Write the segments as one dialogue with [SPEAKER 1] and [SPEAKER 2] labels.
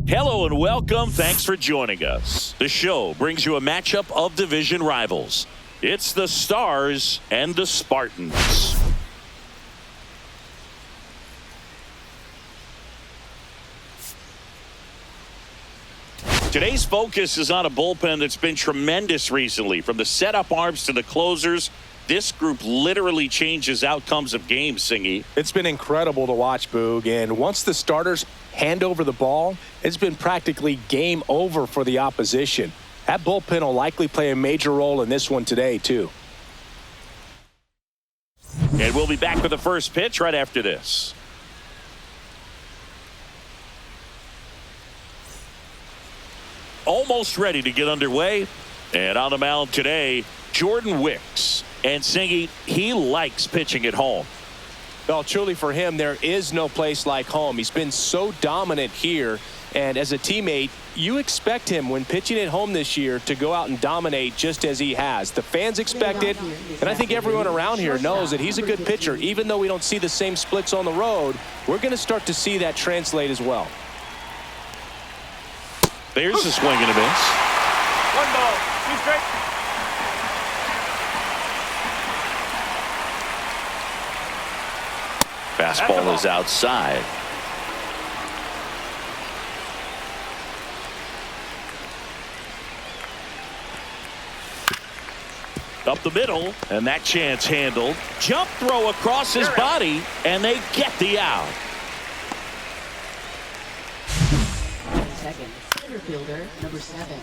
[SPEAKER 1] Hello and welcome. Thanks for joining us. The show brings you a matchup of division rivals. It's the Stars and the Spartans. Today's focus is on a bullpen that's been tremendous recently. From the setup arms to the closers, this group literally changes outcomes of games, Singy.
[SPEAKER 2] It's been incredible to watch, Boog. And once the starters hand over the ball, it's been practically game over for the opposition. That bullpen will likely play a major role in this one today, too.
[SPEAKER 1] And we'll be back with the first pitch right after this. Almost ready to get underway. And on the mound today, Jordan Wicks. And Singy, he likes pitching at home.
[SPEAKER 2] Well, truly for him, there is no place like home. He's been so dominant here. And as a teammate, you expect him when pitching at home this year to go out and dominate just as he has. The fans expect it, and I think everyone around here knows that he's a good pitcher. Even though we don't see the same splits on the road, we're going to start to see that translate as well.
[SPEAKER 1] There's a swing and a miss.
[SPEAKER 3] 1 ball, 2 strikes.
[SPEAKER 1] Fastball is outside. Up the middle, and that chance handled. Jump throw across his body, and they get the out.
[SPEAKER 4] Second, center fielder, number 7.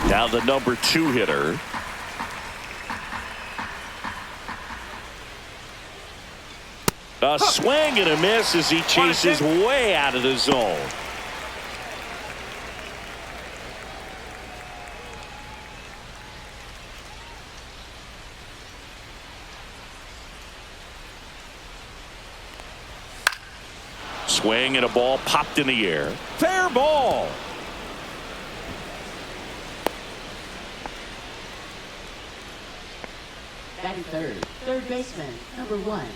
[SPEAKER 1] Now the number 2 hitter. A swing and a miss as he chases way out of the zone. Swing and a ball popped in the air. Fair ball.
[SPEAKER 4] Batting third baseman, number 1.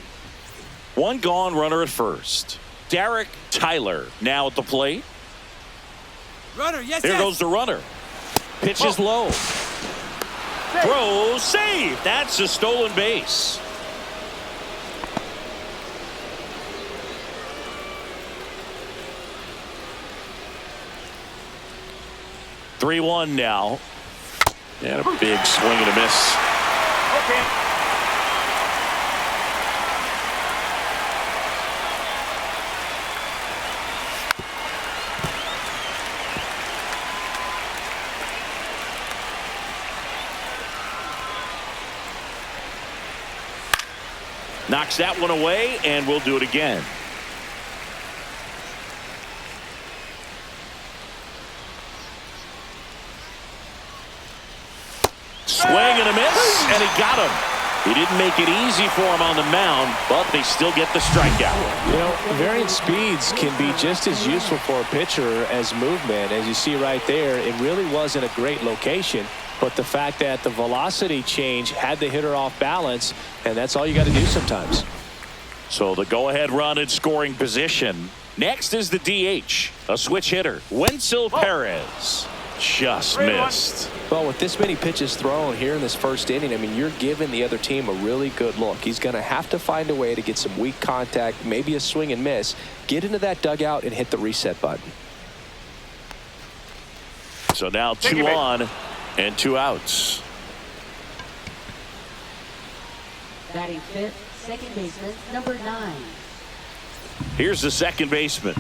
[SPEAKER 1] One gone, runner at first. Derek Tyler now at the plate.
[SPEAKER 3] Runner, yes,
[SPEAKER 1] There goes the runner. Pitch is low. Throw, save. That's a stolen base. (3-1) now. And a big swing and a miss.
[SPEAKER 3] Okay.
[SPEAKER 1] Knocks that one away, and we'll do it again. Swing and a miss, and he got him. He didn't make it easy for him on the mound, but they still get the strikeout.
[SPEAKER 2] You know, varying speeds can be just as useful for a pitcher as movement. As you see right there, it really wasn't a great location, but the fact that the velocity change had the hitter off balance, and that's all you got to do sometimes.
[SPEAKER 1] So the go-ahead run in scoring position. Next is the DH, a switch hitter, Wenzel Perez. Just missed.
[SPEAKER 2] Well, with this many pitches thrown here in this first inning, I mean, you're giving the other team a really good look. He's going to have to find a way to get some weak contact, maybe a swing and miss, get into that dugout and hit the reset button.
[SPEAKER 1] So now 2 on and 2 outs.
[SPEAKER 4] Batting fifth, second baseman, number 9.
[SPEAKER 1] Here's the second baseman.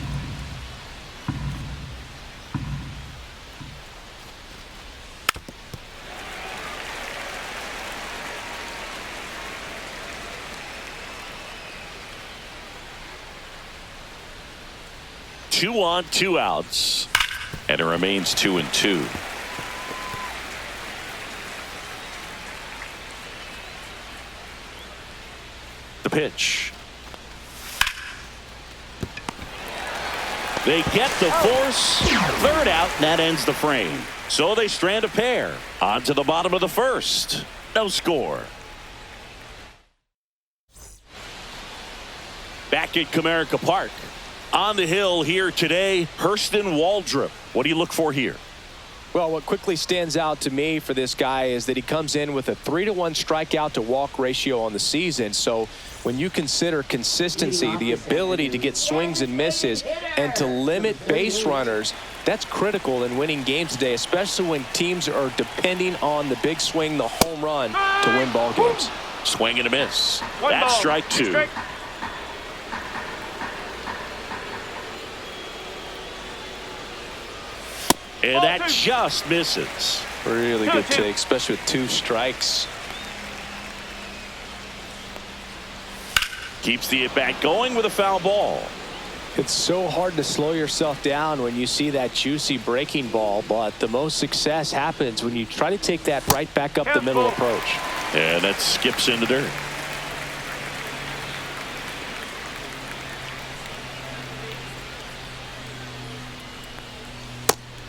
[SPEAKER 1] Two on, 2 outs, and it remains 2-2. The pitch. They get the force. Third out, and that ends the frame. So they strand a pair. On to the bottom of the first. No score. Back at Comerica Park. On the hill here today, Hurston Waldrop. What do you look for here?
[SPEAKER 2] Well, what quickly stands out to me for this guy is that he comes in with a 3-to-1 strikeout to walk ratio on the season. So when you consider consistency, the ability to get swings and misses and to limit base runners, that's critical in winning games today, especially when teams are depending on the big swing, the home run, to win ball games.
[SPEAKER 1] Swing and a miss. That's strike two. And that just misses.
[SPEAKER 2] Really good take, especially with 2 strikes.
[SPEAKER 1] Keeps the at-bat going with a foul ball.
[SPEAKER 2] It's so hard to slow yourself down when you see that juicy breaking ball, but the most success happens when you try to take that right back up the middle approach.
[SPEAKER 1] And that skips into dirt.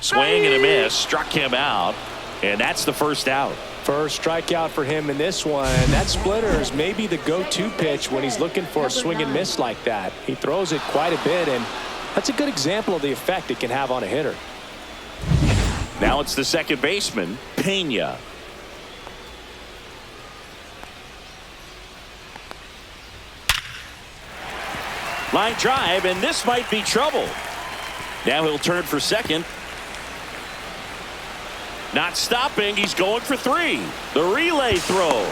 [SPEAKER 1] Swing and a miss, struck him out, and that's the first out.
[SPEAKER 2] First strikeout for him in this one. That splitter is maybe the go-to pitch when he's looking for a swing and miss like that. He throws it quite a bit, and that's a good example of the effect it can have on a hitter.
[SPEAKER 1] Now it's the second baseman, Pena. Line drive, and this might be trouble. Now he'll turn for second. Not stopping. He's going for 3. The relay throw.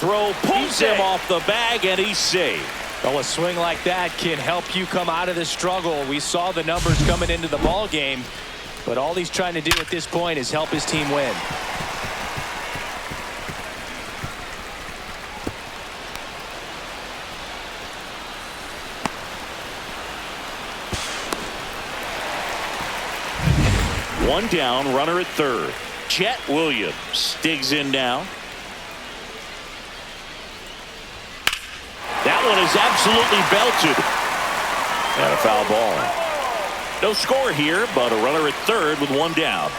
[SPEAKER 1] Throw pulls him off the bag, and he's safe.
[SPEAKER 2] Well, a swing like that can help you come out of the struggle. We saw the numbers coming into the ball game, but all he's trying to do at this point is help his team win.
[SPEAKER 1] One down, runner at third. Chet Williams digs in now. That one is absolutely belted. And a foul ball. No score here, but a runner at third with 1 down.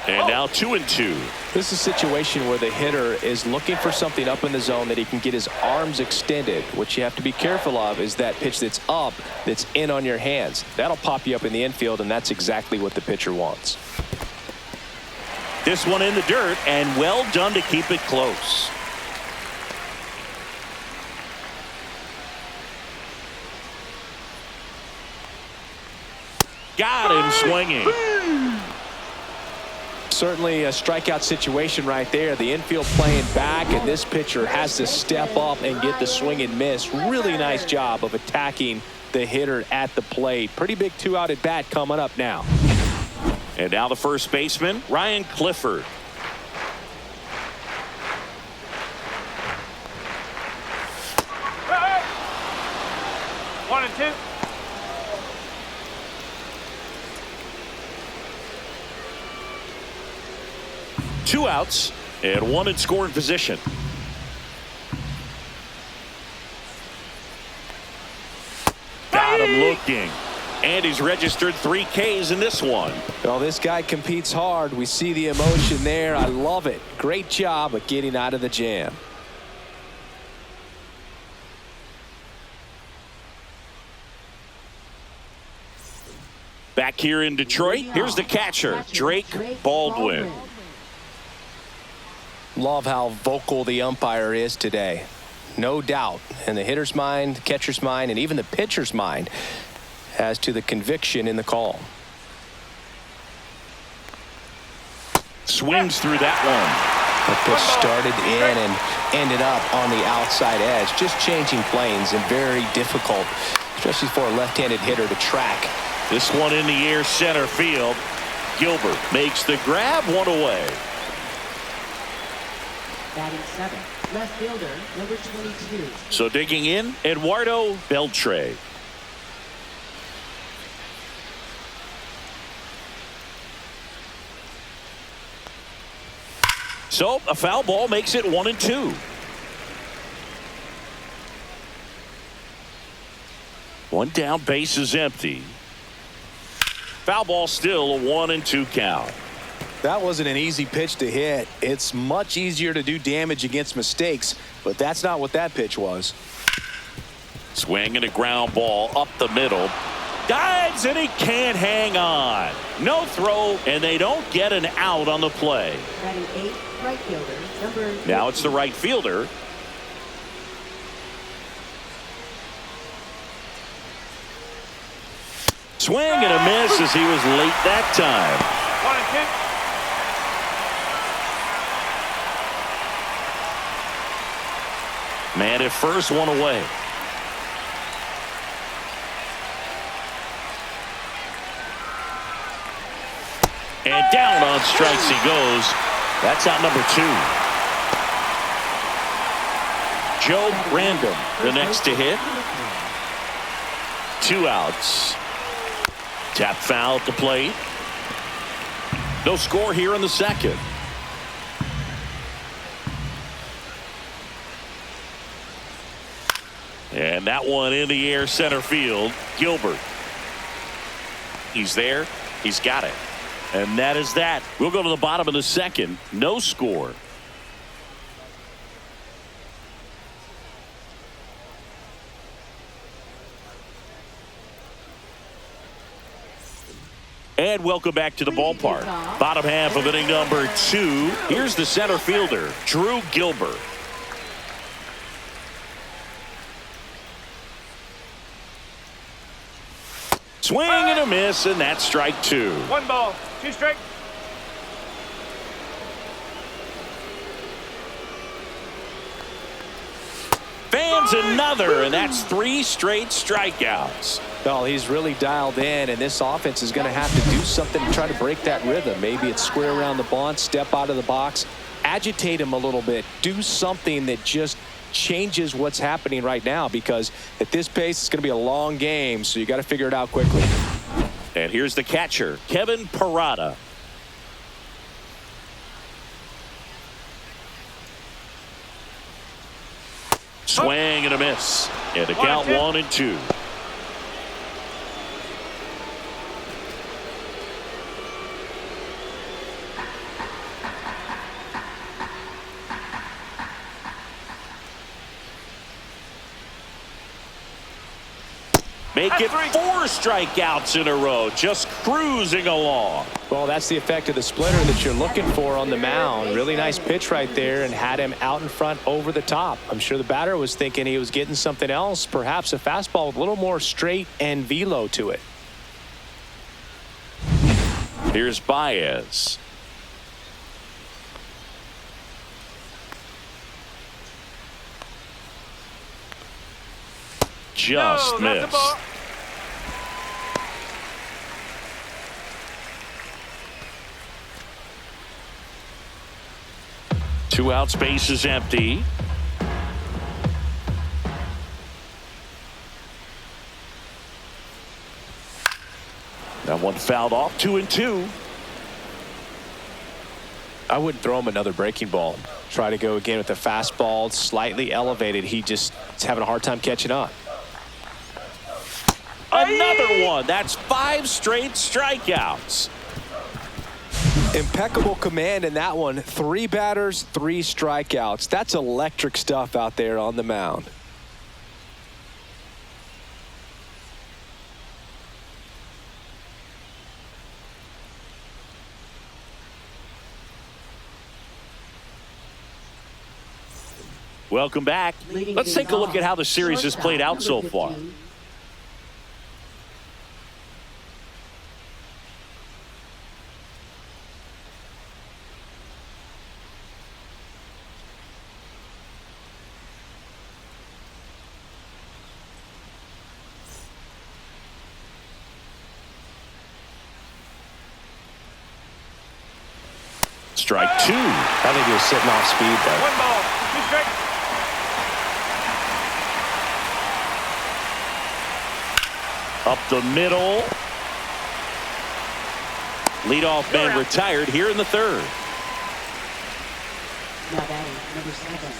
[SPEAKER 1] And now 2-2.
[SPEAKER 2] This is a situation where the hitter is looking for something up in the zone that he can get his arms extended. What you have to be careful of is that pitch that's up, that's in on your hands. That'll pop you up in the infield, and that's exactly what the pitcher wants.
[SPEAKER 1] This one in the dirt, and well done to keep it close. Got him swinging.
[SPEAKER 2] Certainly a strikeout situation right there. The infield playing back, and this pitcher has to step up and get the swing and miss. Really nice job of attacking the hitter at the plate. Pretty big 2-out at bat coming up now.
[SPEAKER 1] And now the first baseman, Ryan Clifford.
[SPEAKER 3] One and two.
[SPEAKER 1] Two outs and one in scoring position. Got him looking. And he's registered 3 Ks in this one.
[SPEAKER 2] Well, this guy competes hard. We see the emotion there. I love it. Great job of getting out of the jam.
[SPEAKER 1] Back here in Detroit, here's the catcher, Drake Baldwin.
[SPEAKER 2] Love how vocal the umpire is today. No doubt in the hitter's mind, the catcher's mind, and even the pitcher's mind as to the conviction in the call.
[SPEAKER 1] Swings through that one.
[SPEAKER 2] The pitch started in and ended up on the outside edge. Just changing planes and very difficult, especially for a left-handed hitter to track.
[SPEAKER 1] This one in the air center field. Gilbert makes the grab, 1 away.
[SPEAKER 4] Batting 7, left fielder, number 22.
[SPEAKER 1] So digging in, Eduardo Beltre. So a foul ball makes it 1-2. One down, base is empty. Foul ball, still a 1-2 count.
[SPEAKER 2] That wasn't an easy pitch to hit. It's much easier to do damage against mistakes, but that's not what that pitch was.
[SPEAKER 1] Swing and a ground ball up the middle. Dives and he can't hang on. No throw, and they don't get an out on the play.
[SPEAKER 4] Batting 8, right fielder, number
[SPEAKER 1] Now it's the right fielder. Swing and a miss as he was late that time.
[SPEAKER 3] 1 and 2.
[SPEAKER 1] Man at first, one away. And down on strikes he goes. That's out number 2. Joe Random, the next to hit. 2 outs. Tap foul at the plate. No score here in the second. And that one in the air center field. Gilbert. He's there. He's got it. And that is that. We'll go to the bottom of the second. No score. And welcome back to the ballpark. Bottom half of inning number 2. Here's the center fielder, Drew Gilbert. Swing and a miss, and that's strike 2.
[SPEAKER 3] 1 ball, 2 strike.
[SPEAKER 1] Fans another, and that's 3 straight strikeouts.
[SPEAKER 2] Well, he's really dialed in, and this offense is going to have to do something to try to break that rhythm. Maybe it's square around the bunt, step out of the box, agitate him a little bit, do something that just changes what's happening right now, because at this pace it's going to be a long game, so you got to figure it out quickly.
[SPEAKER 1] And here's the catcher, Kevin Parada. Swing and a miss. And the count 1 and 2. Make it 4 strikeouts in a row, just cruising along.
[SPEAKER 2] Well, that's the effect of the splitter that you're looking for on the mound. Really nice pitch right there, and had him out in front over the top. I'm sure the batter was thinking he was getting something else, perhaps a fastball with a little more straight and velo to it.
[SPEAKER 1] Here's Baez. Just missed. Two out, space is empty. That one fouled off. 2 and 2.
[SPEAKER 2] I wouldn't throw him another breaking ball. Try to go again with the fastball, slightly elevated. He just is having a hard time catching up.
[SPEAKER 1] Another one. That's 5 straight strikeouts.
[SPEAKER 2] Impeccable command in that one. 3 batters, 3 strikeouts. That's electric stuff out there on the mound.
[SPEAKER 1] Welcome back. Let's take a look at how the series has played out so far. Strike 2.
[SPEAKER 2] I think he was sitting off speed there.
[SPEAKER 3] 1 ball, 2 strike.
[SPEAKER 1] Up the middle. Leadoff man retired here in the 3rd.
[SPEAKER 4] Now batting number 7.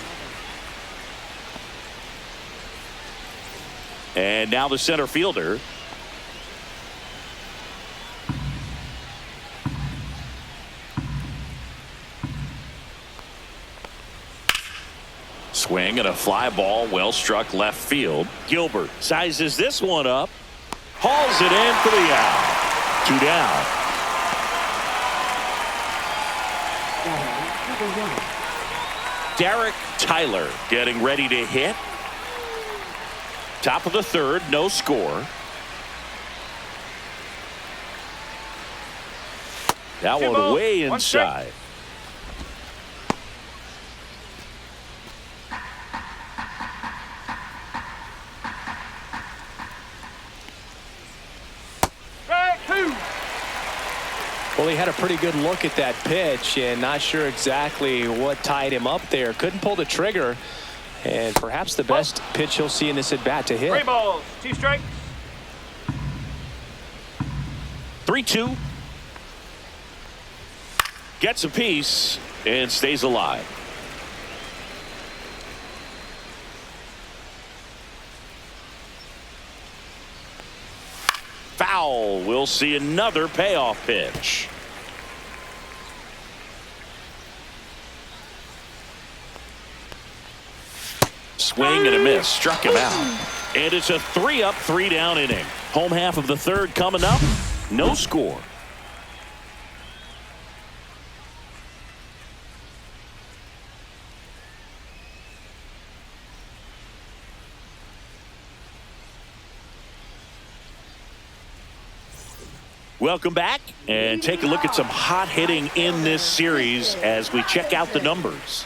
[SPEAKER 1] And now the center fielder. Swing and a fly ball well struck left field. Gilbert sizes this one up. Hauls it in for the out. 2 down.
[SPEAKER 4] Number 1.
[SPEAKER 1] Derek Tyler getting ready to hit. Top of the third, no score. That
[SPEAKER 3] Two
[SPEAKER 1] one
[SPEAKER 3] balls,
[SPEAKER 1] way
[SPEAKER 3] one strike.
[SPEAKER 1] inside.
[SPEAKER 3] Strike 2.
[SPEAKER 2] Well, he had a pretty good look at that pitch and not sure exactly what tied him up there. Couldn't pull the trigger, and perhaps the best pitch he'll see in this at bat to hit.
[SPEAKER 3] 3 balls, 2 strikes.
[SPEAKER 1] 3-2. Gets a piece and stays alive. Foul. We'll see another payoff pitch. Swing and a miss. Struck him out. And it's a 3-up, 3-down inning. Home half of the third coming up. No score. Welcome back, and take a look at some hot hitting in this series as we check out the numbers.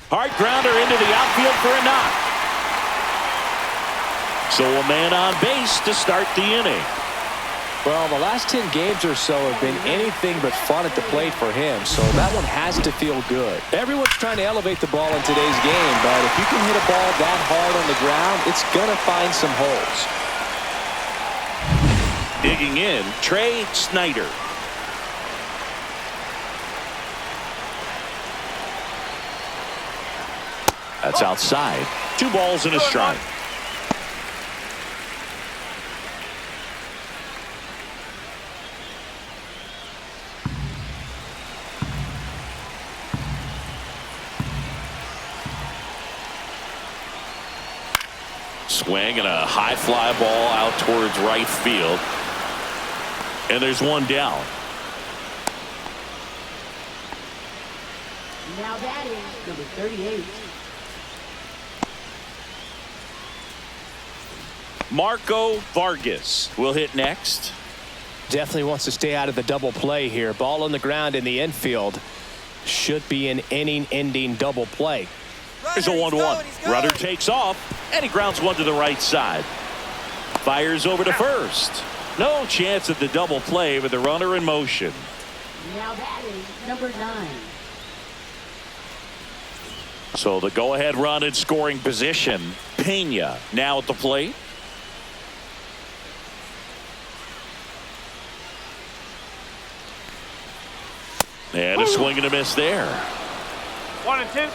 [SPEAKER 1] Hard grounder into the outfield for a knock. So a man on base to start the inning.
[SPEAKER 2] Well, the last 10 games or so have been anything but fun at the plate for him, so that one has to feel good. Everyone's trying to elevate the ball in today's game, but if you can hit a ball that hard on the ground, it's going to find some holes.
[SPEAKER 1] Digging in, Trey Snyder. That's outside. 2 balls and a strike. Swing and a high fly ball out towards right field. And there's one down.
[SPEAKER 4] Now batting, number 38.
[SPEAKER 1] Marco Vargas will hit next.
[SPEAKER 2] Definitely wants to stay out of the double play here. Ball on the ground in the infield. Should be an inning-ending double play.
[SPEAKER 1] There's a 1-1. Rudder takes off, and he grounds one to the right side. Fires over to first. No chance at the double play with the runner in motion.
[SPEAKER 4] Now batting, number 9.
[SPEAKER 1] So the go-ahead run in scoring position. Pena now at the plate. And a swing and a miss there.
[SPEAKER 3] 1 and 2.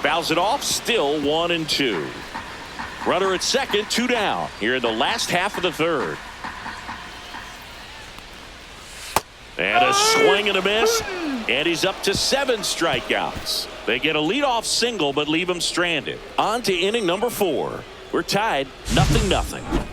[SPEAKER 1] Fouls it off, still 1 and 2. Runner at second, 2 down here in the last half of the third. And a swing and a miss, and he's up to 7 strikeouts. They get a leadoff single but leave him stranded. On to inning number 4. We're tied 0-0.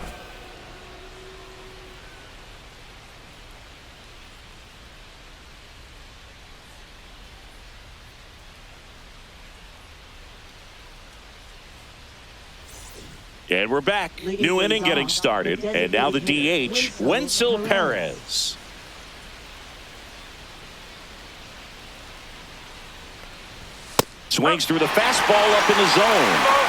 [SPEAKER 1] And we're back. New inning getting started. And now the DH, Wenzel Perez. Swings through the fastball up in the zone.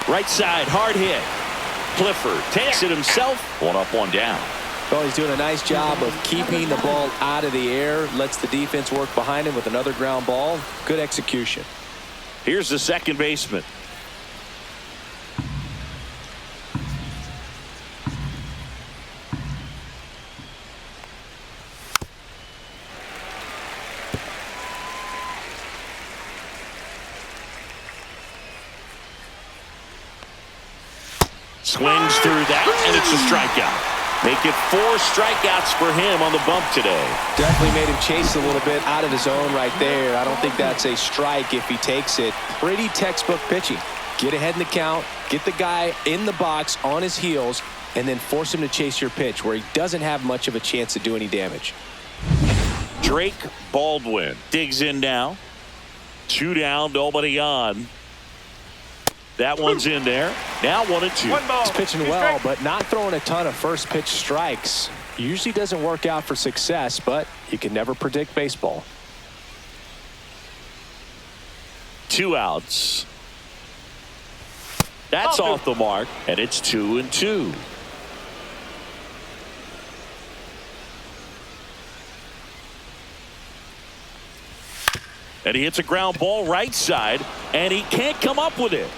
[SPEAKER 1] Right side, hard hit. Clifford takes it himself. 1 up, 1 down.
[SPEAKER 2] Well, he's doing a nice job of keeping the ball out of the air, lets the defense work behind him with another ground ball. Good execution.
[SPEAKER 1] Here's the second baseman. Swings through that, and it's a strikeout. Make it 4 strikeouts for him on the bump today.
[SPEAKER 2] Definitely made him chase a little bit out of his zone right there. I don't think that's a strike if he takes it. Pretty textbook pitching. Get ahead in the count, get the guy in the box on his heels, and then force him to chase your pitch where he doesn't have much of a chance to do any damage.
[SPEAKER 1] Drake Baldwin digs in now. 2 down, nobody on. That one's in there. Now 1-2.
[SPEAKER 3] 1 ball.
[SPEAKER 2] He's pitching well, but not throwing a ton of first pitch strikes. Usually doesn't work out for success, but you can never predict baseball.
[SPEAKER 1] 2 outs. That's off the mark, and it's 2-2. And he hits a ground ball right side, and he can't come up with it.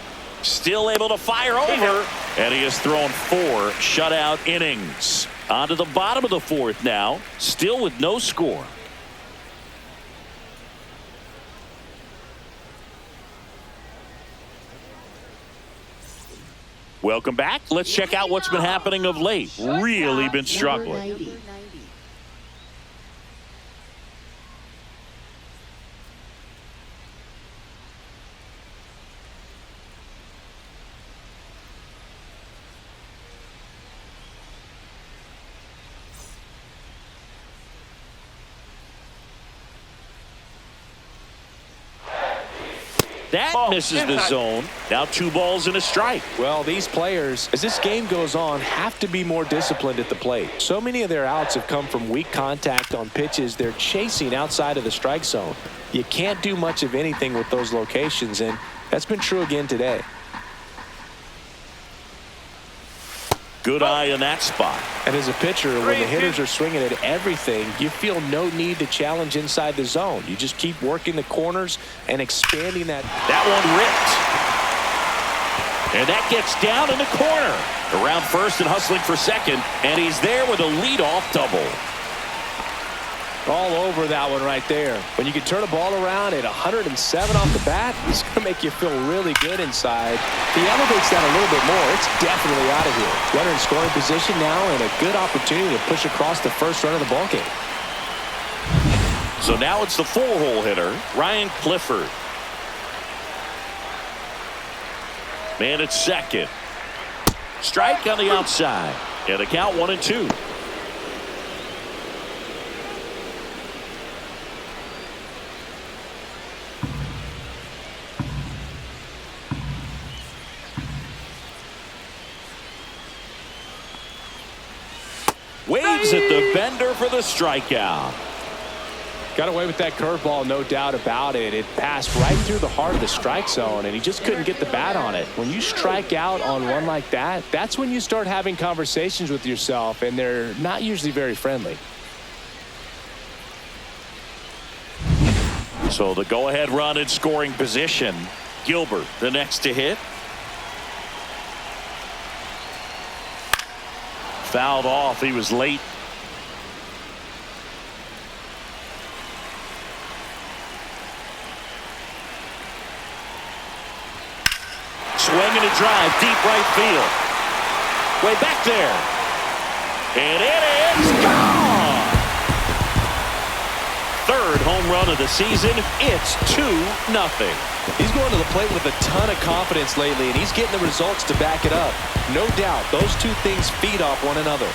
[SPEAKER 1] Still able to fire over, and he has thrown 4 shutout innings. On to the bottom of the 4th now, still with no score. Welcome back. Let's check out what's been happening of late. Really been struggling.
[SPEAKER 4] Number 90.
[SPEAKER 1] That misses the zone. Now 2 balls and a strike.
[SPEAKER 2] Well, these players, as this game goes on, have to be more disciplined at the plate. So many of their outs have come from weak contact on pitches they're chasing outside of the strike zone. You can't do much of anything with those locations, and that's been true again today.
[SPEAKER 1] Good eye in that spot.
[SPEAKER 2] And as a pitcher, when the hitters are swinging at everything, you feel no need to challenge inside the zone. You just keep working the corners and expanding that.
[SPEAKER 1] That one ripped. And that gets down in the corner. Around first and hustling for second, and he's there with a leadoff double.
[SPEAKER 2] All over that one right there. When you can turn a ball around at 107 off the bat, it's going to make you feel really good inside. He elevates that a little bit more. It's definitely out of here. Runner in scoring position now, and a good opportunity to push across the first run of the ballgame.
[SPEAKER 1] So now it's the 4-hole hitter, Ryan Clifford. Man at second. Strike on the outside. And the count 1-2. Waves at the bender for the strikeout.
[SPEAKER 2] Got away with that curveball, no doubt about it. It passed right through the heart of the strike zone, and he just couldn't get the bat on it. When you strike out on one like that, that's when you start having conversations with yourself, and they're not usually very friendly.
[SPEAKER 1] So the go-ahead run in scoring position. Gilbert, the next to hit. Fouled off. He was late. Swinging a drive, deep right field. Way back there. And it is gone. 3rd home run of the season. It's 2-0.
[SPEAKER 2] He's going to the plate with a ton of confidence lately, and he's getting the results to back it up. No doubt, those two things feed off one another.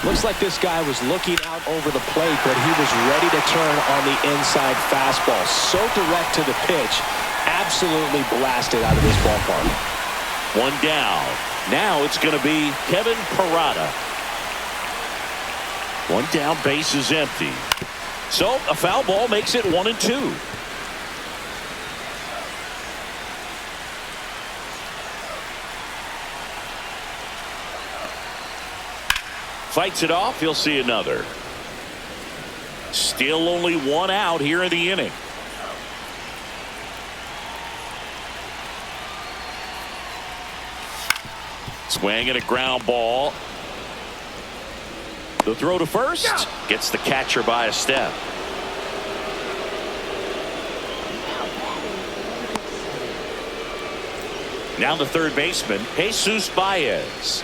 [SPEAKER 2] Looks like this guy was looking out over the plate, but he was ready to turn on the inside fastball. So direct to the pitch, absolutely blasted out of this ballpark.
[SPEAKER 1] 1 down. Now it's going to be Kevin Parada. 1 down, base is empty. So a foul ball makes it 1-2. Fights it off. He'll see another. Still only one out here in the inning. Swing and a ground ball. The throw to first gets the catcher by a step. Now the third baseman, Jesus Baez.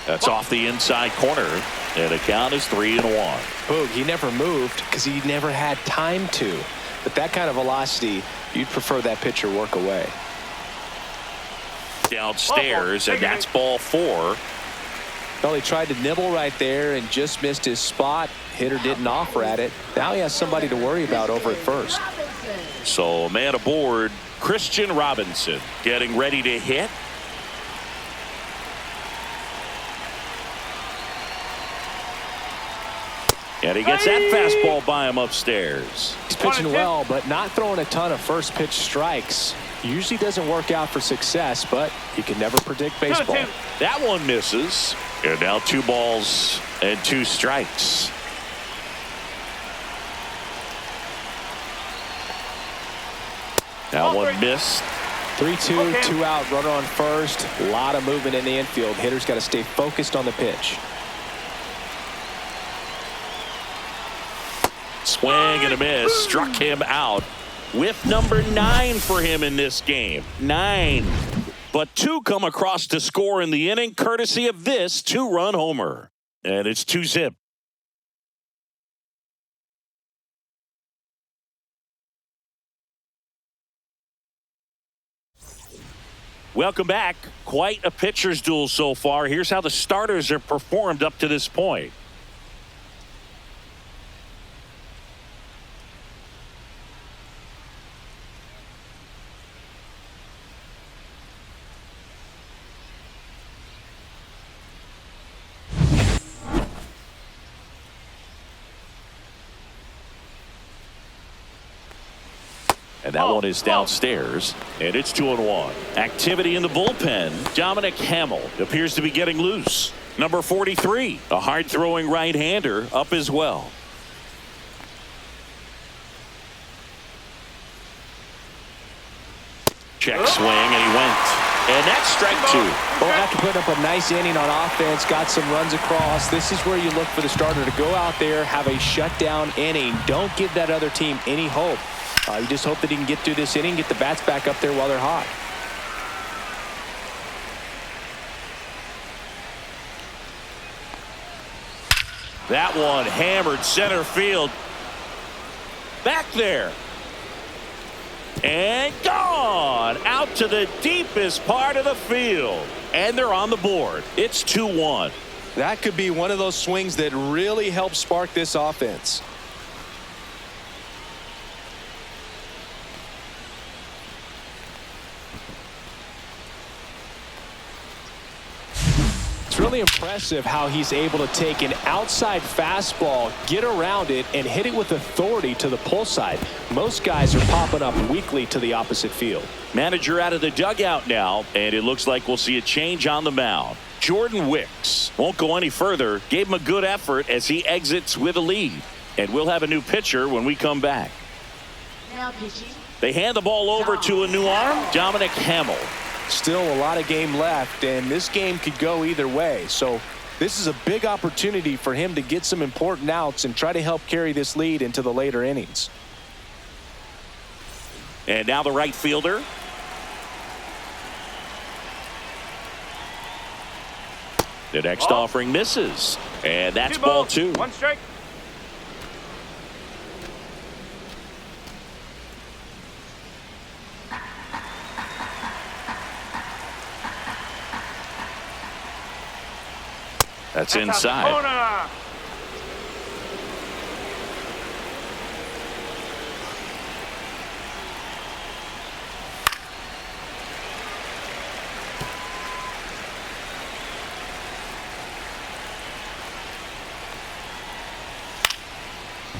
[SPEAKER 1] That's off the inside corner, and the count is 3-1.
[SPEAKER 2] Boog, he never moved because he never had time to. But that kind of velocity, you'd prefer that pitcher work away.
[SPEAKER 1] Downstairs, and that's ball 4.
[SPEAKER 2] Well, he tried to nibble right there and just missed his spot. Hitter didn't offer at it. Now he has somebody to worry about over at first.
[SPEAKER 1] So man aboard, Christian Robinson getting ready to hit. And he gets that fastball by him upstairs.
[SPEAKER 2] He's pitching well, but not throwing a ton of first pitch strikes. Usually doesn't work out for success, but you can never predict baseball.
[SPEAKER 1] That one misses. And now 2 balls and 2 strikes. That one missed.
[SPEAKER 2] 3-2, 2 out, runner on first. A lot of movement in the infield. Hitter's got to stay focused on the pitch.
[SPEAKER 1] Swing and a miss. Struck him out with number 9 for him in this game. 9. But 2 come across to score in the inning, courtesy of this 2-run homer. And it's 2-zip. Welcome back. Quite a pitcher's duel so far. Here's how the starters have performed up to this point. And that one is downstairs, and it's 2-1. Activity in the bullpen. Dominic Hamill appears to be getting loose. Number 43, a hard-throwing right-hander, up as well. Check swing, and he went. And that's strike 2.
[SPEAKER 2] Well, after putting up a nice inning on offense, got some runs across, this is where you look for the starter to go out there, have a shutdown inning. Don't give that other team any hope. You just hope that he can get through this inning, get the bats back up there while they're hot.
[SPEAKER 1] That one hammered center field. Back there. And gone out to the deepest part of the field. And they're on the board. It's 2-1.
[SPEAKER 2] That could be one of those swings that really help spark this offense. It's really impressive how he's able to take an outside fastball, get around it, and hit it with authority to the pull side. Most guys are popping up weakly to the opposite field.
[SPEAKER 1] Manager out of the dugout now, and it looks like we'll see a change on the mound. Jordan Wicks won't go any further. Gave him a good effort as he exits with a lead. And we'll have a new pitcher when we come back.
[SPEAKER 4] Now pitching.
[SPEAKER 1] They hand the ball over to a new arm, Dominic Hamill.
[SPEAKER 2] Still a lot of game left, and this game could go either way. So this is a big opportunity for him to get some important outs and try to help carry this lead into the later innings.
[SPEAKER 1] And now the right fielder. The next offering misses. And that's ball 2.
[SPEAKER 3] 1 strike.
[SPEAKER 1] That's inside.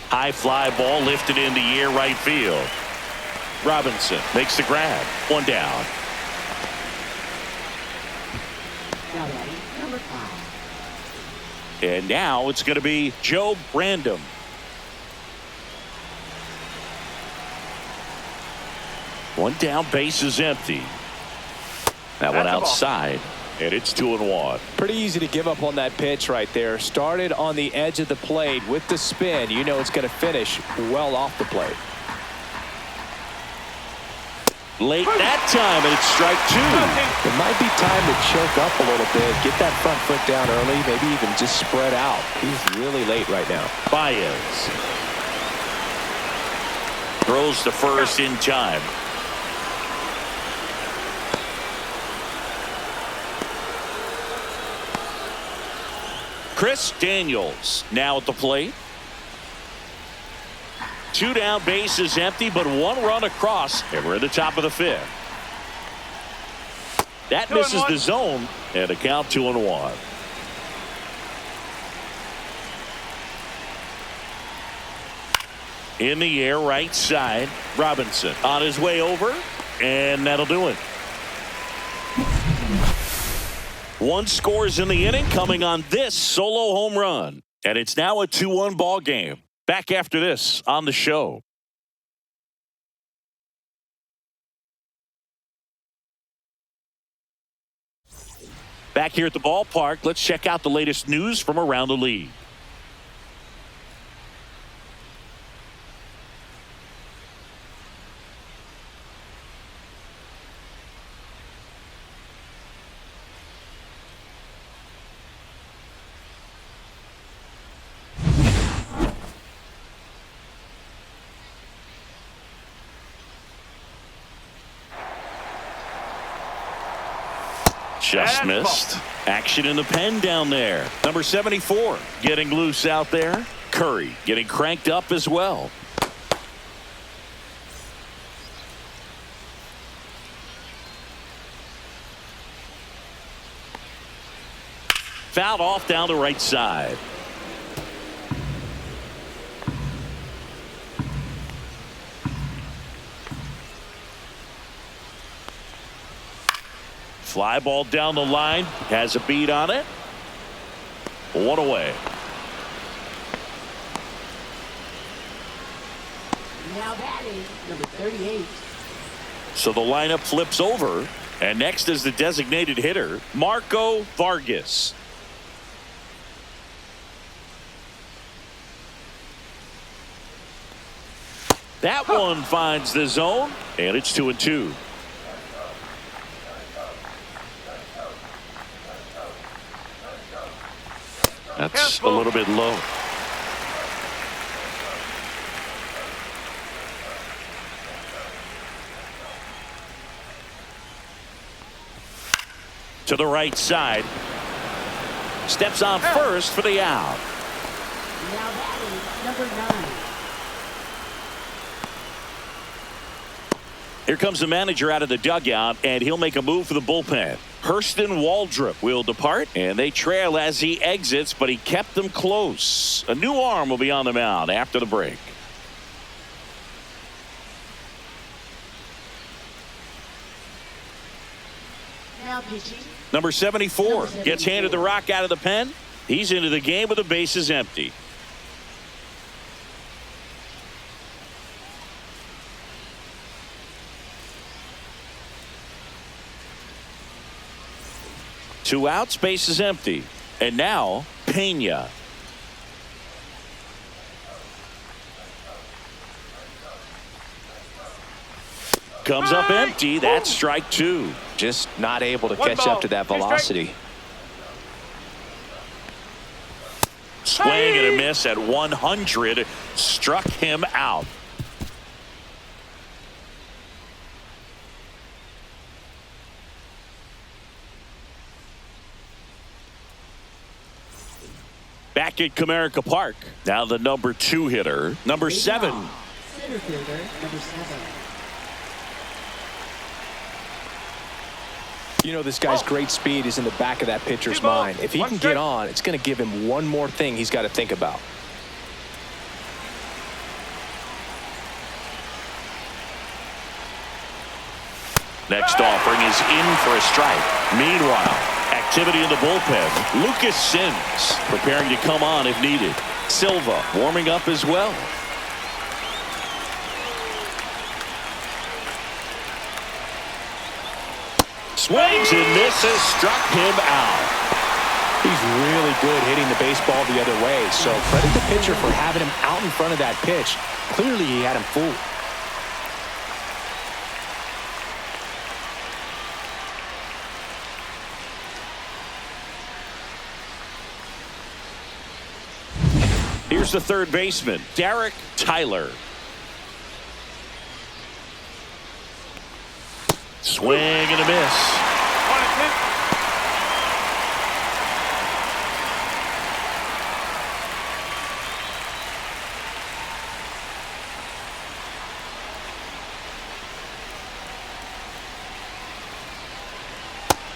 [SPEAKER 1] High fly ball lifted in the air right field. Robinson makes the grab. One down.
[SPEAKER 4] Now batting number 5.
[SPEAKER 1] And now it's going to be Joe Brandom. One down, base is empty. That one outside, and it's 2-1.
[SPEAKER 2] Pretty easy to give up on that pitch right there. Started on the edge of the plate with the spin. You know it's going to finish well off the plate.
[SPEAKER 1] Late that time, and it's strike 2.
[SPEAKER 2] It might be time to choke up a little bit, get that front foot down early, maybe even just spread out. He's really late right now.
[SPEAKER 1] Baez throws to first in time. Chris Daniels now at the plate. 2 down, base is empty, but 1 run across, and we're at the top of the 5th. That misses the zone, and a count 2-1. In the air, right side, Robinson on his way over, and that'll do it. 1 scores in the inning, coming on this solo home run, and it's now a 2-1 ball game. Back after this on the show. Back here at the ballpark, let's check out the latest news from around the league. Just missed. Action in the pen down there. Number 74 getting loose out there. Curry getting cranked up as well. Fouled off down the right side. Fly ball down the line, has a beat on it. 1 away.
[SPEAKER 4] Now batting number 38.
[SPEAKER 1] So the lineup flips over, and next is the designated hitter, Marco Vargas. That one finds the zone, and it's 2-2. That's a little bit low. To the right side. Steps on first for the out.
[SPEAKER 4] Now batting number 9.
[SPEAKER 1] Here comes the manager out of the dugout, and he'll make a move for the bullpen. Hurston Waldrop will depart, and they trail as he exits, but he kept them close. A new arm will be on the mound after the break.
[SPEAKER 4] Now pitching.
[SPEAKER 1] Number 74 gets handed the rock out of the pen. He's into the game with the bases empty. Two outs, base is empty. And now, Pena. Comes up empty. That's strike 2.
[SPEAKER 2] Just not able to catch up to that velocity.
[SPEAKER 1] Swing and a miss at 100. Struck him out. Back at Comerica Park. Now the number 2 hitter, number 7.
[SPEAKER 4] Center fielder number 7.
[SPEAKER 2] You know, this guy's great speed is in the back of that pitcher's mind. If he can get on, it's going to give him one more thing he's got to think about.
[SPEAKER 1] Next offering is in for a strike. Meanwhile, activity in the bullpen. Lucas Sims preparing to come on if needed. Silva warming up as well. Swings and misses, struck him out.
[SPEAKER 2] He's really good hitting the baseball the other way, so credit the pitcher for having him out in front of that pitch. Clearly he had him fooled.
[SPEAKER 1] Here's the third baseman, Derek Tyler. Swing and a miss.
[SPEAKER 3] 1-2.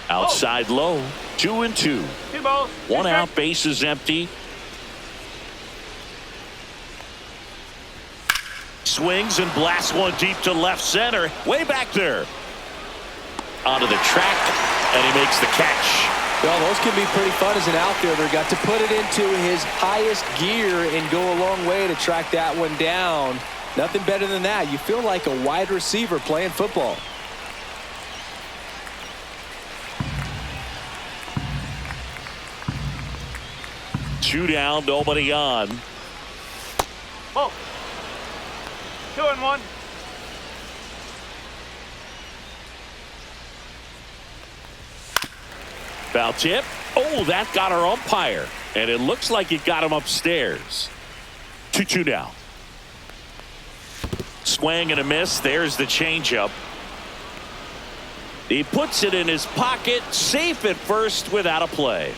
[SPEAKER 1] Outside low, 2-2.
[SPEAKER 3] 2 balls.
[SPEAKER 1] 1 out, base is empty. Swings and blasts one deep to left center. Way back there. Onto the track, and he makes the catch.
[SPEAKER 2] Well, those can be pretty fun as an outfielder. Got to put it into his highest gear and go a long way to track that one down. Nothing better than that. You feel like a wide receiver playing football.
[SPEAKER 1] Two down, nobody on.
[SPEAKER 3] Ball. 2-1.
[SPEAKER 1] Foul tip. Oh, that got our umpire. And it looks like it got him upstairs. 2-2 now. Swing and a miss. There's the changeup. He puts it in his pocket. Safe at first without a play.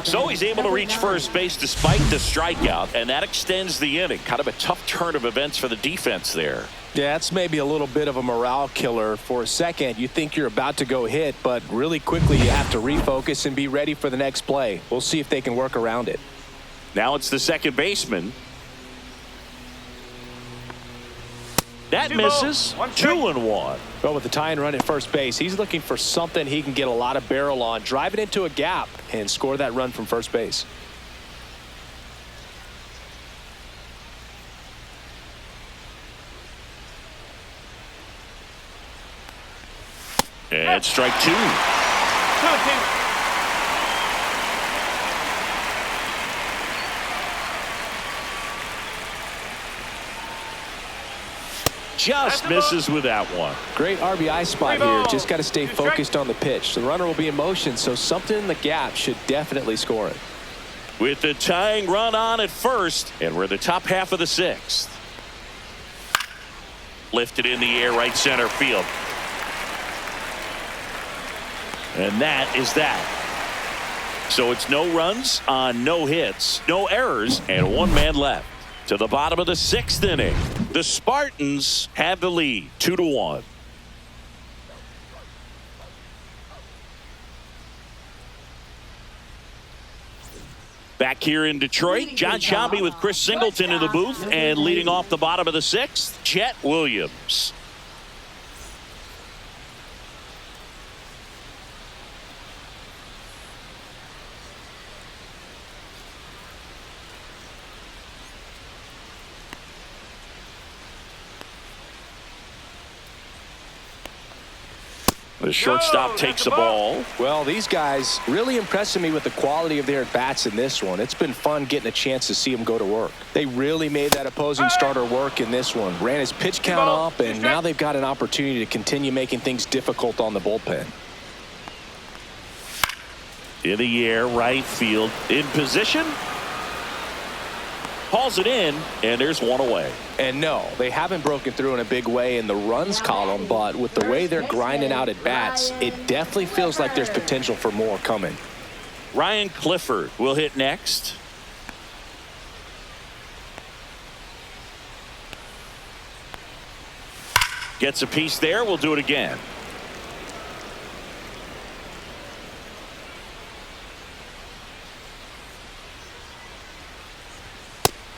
[SPEAKER 1] So he's able to reach first base despite the strikeout, and that extends the inning. Kind of a tough turn of events for the defense there.
[SPEAKER 2] Yeah, that's maybe a little bit of a morale killer. For a second, you think you're about to go hit, but really quickly you have to refocus and be ready for the next play. We'll see if they can work around it.
[SPEAKER 1] Now it's the second baseman. That misses. 2-1.
[SPEAKER 2] But with the tying run at first base, he's looking for something he can get a lot of barrel on, drive it into a gap, and score that run from first base.
[SPEAKER 1] And strike 2.
[SPEAKER 3] 2-2.
[SPEAKER 1] Just misses with that one.
[SPEAKER 2] Great RBI spot here. Just got to stay focused on the pitch. The runner will be in motion, so something in the gap should definitely score it.
[SPEAKER 1] With the tying run on at first, and we're the top half of the 6th. Lifted in the air, right center field. And that is that. So it's no runs on no hits, no errors, and 1 man left. To the bottom of the 6th inning, the Spartans have the lead, 2-1. Back here in Detroit, John Shambi with Chris Singleton in the booth, and leading off the bottom of the 6th, Chet Williams. The shortstop takes the ball.
[SPEAKER 2] Well, these guys really impressing me with the quality of their at-bats in this one. It's been fun getting a chance to see them go to work. They really made that opposing starter work in this one. Ran his pitch count up, and now they've got an opportunity to continue making things difficult on the bullpen.
[SPEAKER 1] In the air, right field, in position. Hauls it in, and there's one away.
[SPEAKER 2] And no, they haven't broken through in a big way in the runs column, but with the way they're grinding out at bats, it definitely feels like there's potential for more coming.
[SPEAKER 1] Ryan Clifford will hit next. Gets a piece there. We'll do it again.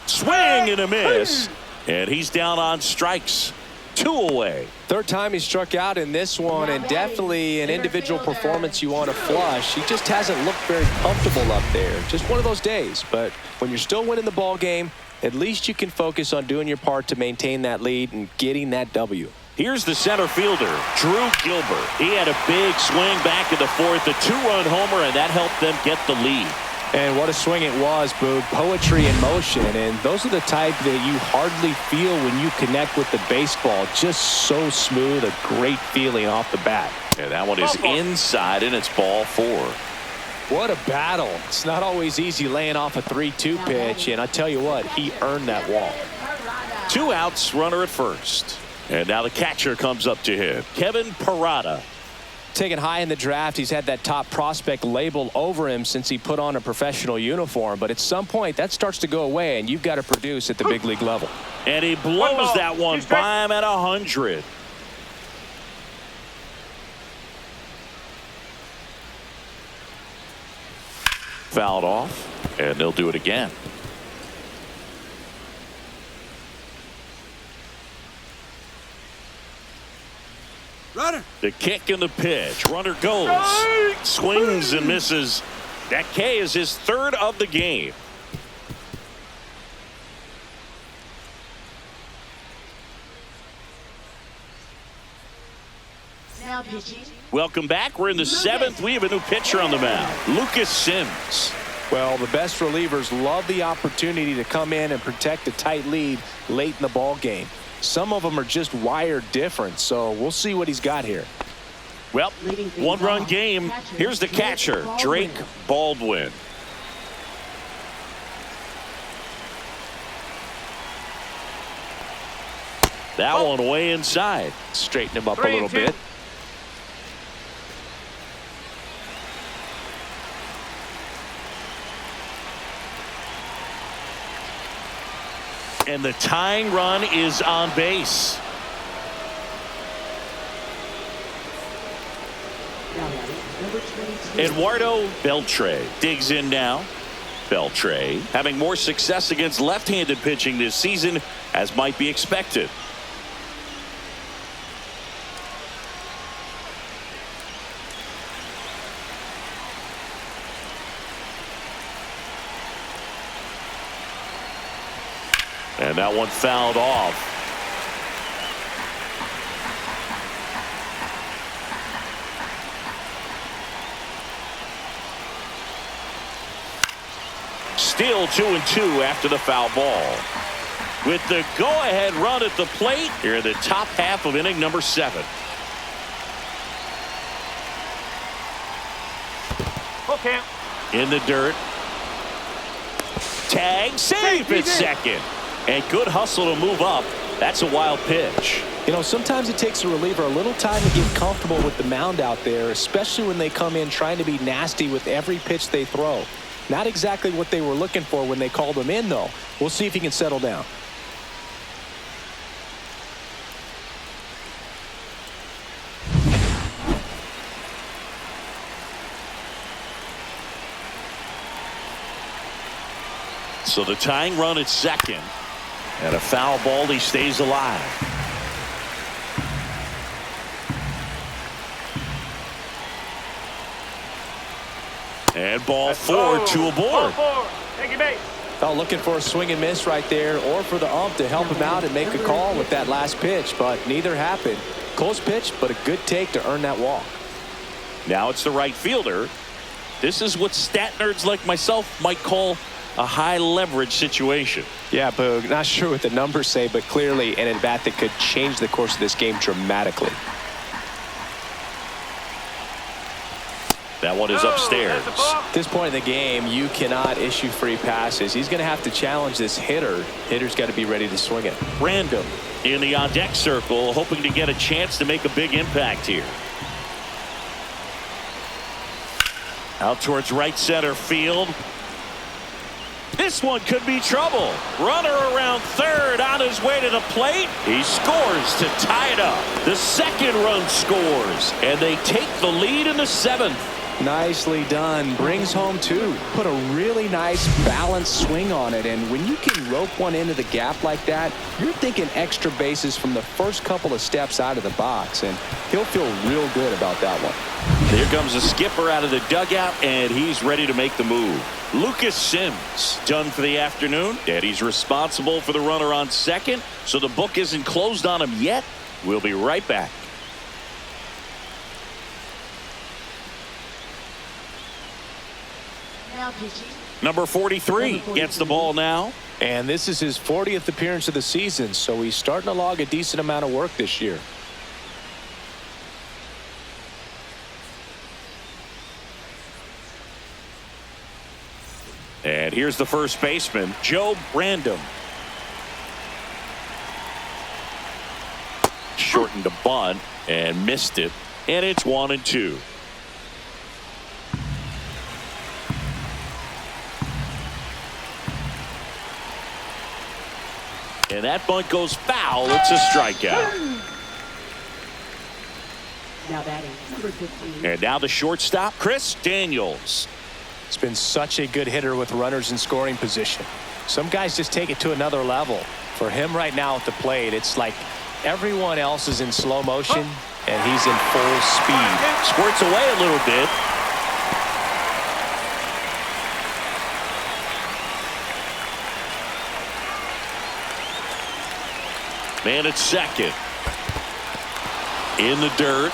[SPEAKER 1] Swing and a miss. And he's down on strikes. 2 away.
[SPEAKER 2] Third time he struck out in this one, and definitely an individual performance you want to flush. He just hasn't looked very comfortable up there. Just one of those days. But when you're still winning the ball game, at least you can focus on doing your part to maintain that lead and getting that W.
[SPEAKER 1] Here's the center fielder, Drew Gilbert. He had a big swing back in the fourth, a 2-run homer, and that helped them get the lead.
[SPEAKER 2] And what a swing it was, Boog. Poetry in motion, and those are the type that you hardly feel when you connect with the baseball. Just so smooth, a great feeling off the bat.
[SPEAKER 1] And that one is inside, and it's ball 4.
[SPEAKER 2] What a battle. It's not always easy laying off a 3-2 pitch, and I tell you what, he earned that walk.
[SPEAKER 1] 2 outs, runner at first. And now the catcher comes up to him, Kevin Parada.
[SPEAKER 2] Taken high in the draft, he's had that top prospect label over him since he put on a professional uniform. But at some point, that starts to go away, and you've got to produce at the big league level.
[SPEAKER 1] And he blows that one by him at 100. Fouled off, and they'll do it again.
[SPEAKER 3] Runner.
[SPEAKER 1] The kick and the pitch. Runner goes. Swings and misses. That K is his 3rd of the game.
[SPEAKER 4] Now pitching.
[SPEAKER 1] Welcome back. We're in the 7th. We have a new pitcher on the mound, Lucas Sims.
[SPEAKER 2] Well, the best relievers love the opportunity to come in and protect a tight lead late in the ball game. Some of them are just wired different, so we'll see what he's got here.
[SPEAKER 1] Well, 1-run game. Here's the catcher, Drake Baldwin. That one way inside.
[SPEAKER 2] Straighten him up a little bit.
[SPEAKER 1] And the tying run is on base.
[SPEAKER 4] Number 22.
[SPEAKER 1] Eduardo Beltre digs in now. Beltre having more success against left-handed pitching this season, as might be expected. And that one fouled off. Still 2-2 after the foul ball. With the go-ahead run at the plate here in the top half of inning number 7.
[SPEAKER 3] Okay.
[SPEAKER 1] In the dirt. Tag, safe at second. And good hustle to move up. That's a wild pitch.
[SPEAKER 2] You know, sometimes it takes a reliever a little time to get comfortable with the mound out there, especially when they come in trying to be nasty with every pitch they throw. Not exactly what they were looking for when they called him in, though. We'll see if he can settle down.
[SPEAKER 1] So the tying run at second. And a foul ball, he stays alive. And ball 4, 2 aboard.
[SPEAKER 3] Ball 4. Take your base.
[SPEAKER 2] Well, looking for a swing and miss right there, or for the ump to help him out and make a call with that last pitch, but neither happened. Close pitch, but a good take to earn that walk.
[SPEAKER 1] Now it's the right fielder. This is what stat nerds like myself might call a high leverage situation.
[SPEAKER 2] Yeah, Boog, not sure what the numbers say, but clearly an at-bat that could change the course of this game dramatically.
[SPEAKER 1] That one is upstairs.
[SPEAKER 2] At this point in the game, you cannot issue free passes. He's going to have to challenge this hitter. Hitter's got to be ready to swing it.
[SPEAKER 1] Random in the on-deck circle, hoping to get a chance to make a big impact here. Out towards right center field. This one could be trouble. Runner around third on his way to the plate. He scores to tie it up. The second run scores, and they take the lead in the 7th.
[SPEAKER 2] Nicely done. Brings home two. Put a really nice balanced swing on it. And when you can rope one into the gap like that, you're thinking extra bases from the first couple of steps out of the box. And he'll feel real good about that one.
[SPEAKER 1] Here comes the skipper out of the dugout, and he's ready to make the move. Lucas Sims done for the afternoon, and he's responsible for the runner on second, so the book isn't closed on him yet. We'll be right back.
[SPEAKER 4] Now pitching.
[SPEAKER 1] Number 43 gets the ball now.
[SPEAKER 2] And this is his 40th appearance of the season, so he's starting to log a decent amount of work this year.
[SPEAKER 1] And here's the first baseman, Joe Brandom. Shortened a bunt and missed it, and it's 1-2. And that bunt goes foul. It's a strikeout.
[SPEAKER 4] Now batting, number 15.
[SPEAKER 1] And now the shortstop, Chris Daniels.
[SPEAKER 2] He's been such a good hitter with runners in scoring position. Some guys just take it to another level. For him right now at the plate, it's like everyone else is in slow motion and he's in full speed.
[SPEAKER 1] Squirts away a little bit. Man at second. In the dirt.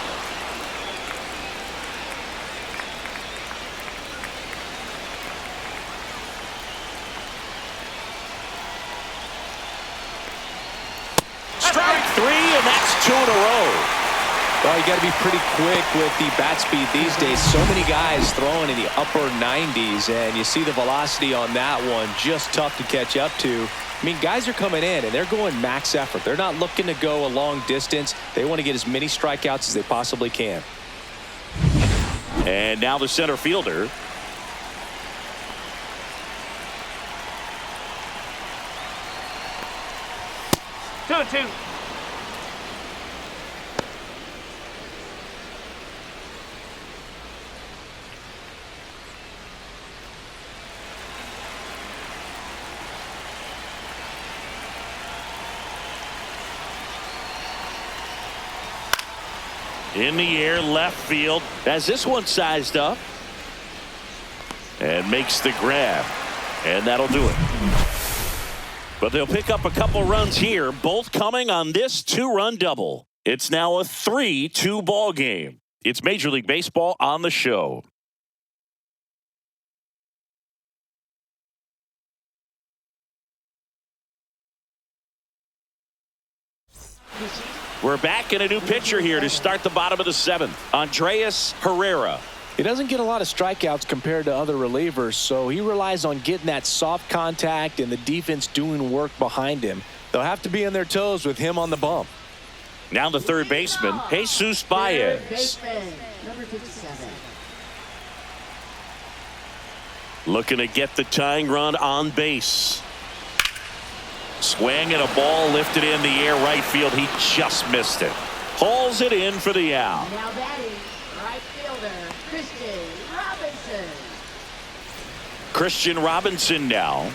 [SPEAKER 1] Strike three, and that's 2 in a row.
[SPEAKER 2] Well, you got to be pretty quick with the bat speed these days. So many guys throwing in the upper 90s, and you see the velocity on that one, just tough to catch up to. I mean, guys are coming in, and they're going max effort. They're not looking to go a long distance. They want to get as many strikeouts as they possibly can.
[SPEAKER 1] And now the center fielder.
[SPEAKER 3] Two and two.
[SPEAKER 1] In the air, left field. Has this one sized up. And makes the grab. And that'll do it. But they'll pick up a couple runs here, both coming on this 2-run double. It's now a 3-2 ball game. It's Major League Baseball on the show. We're back in a new pitcher here to start the bottom of the 7th. Andreas Herrera.
[SPEAKER 2] He doesn't get a lot of strikeouts compared to other relievers, so he relies on getting that soft contact and the defense doing work behind him. They'll have to be on their toes with him on the bump.
[SPEAKER 1] Now the third baseman, Jesus Baez.
[SPEAKER 4] Third baseman, number 57.
[SPEAKER 1] Looking to get the tying run on base. Swing and a ball lifted in the air right field. He just missed it. Hauls it in for the out.
[SPEAKER 4] Now batting, right fielder, Christian Robinson.
[SPEAKER 1] Christian Robinson now.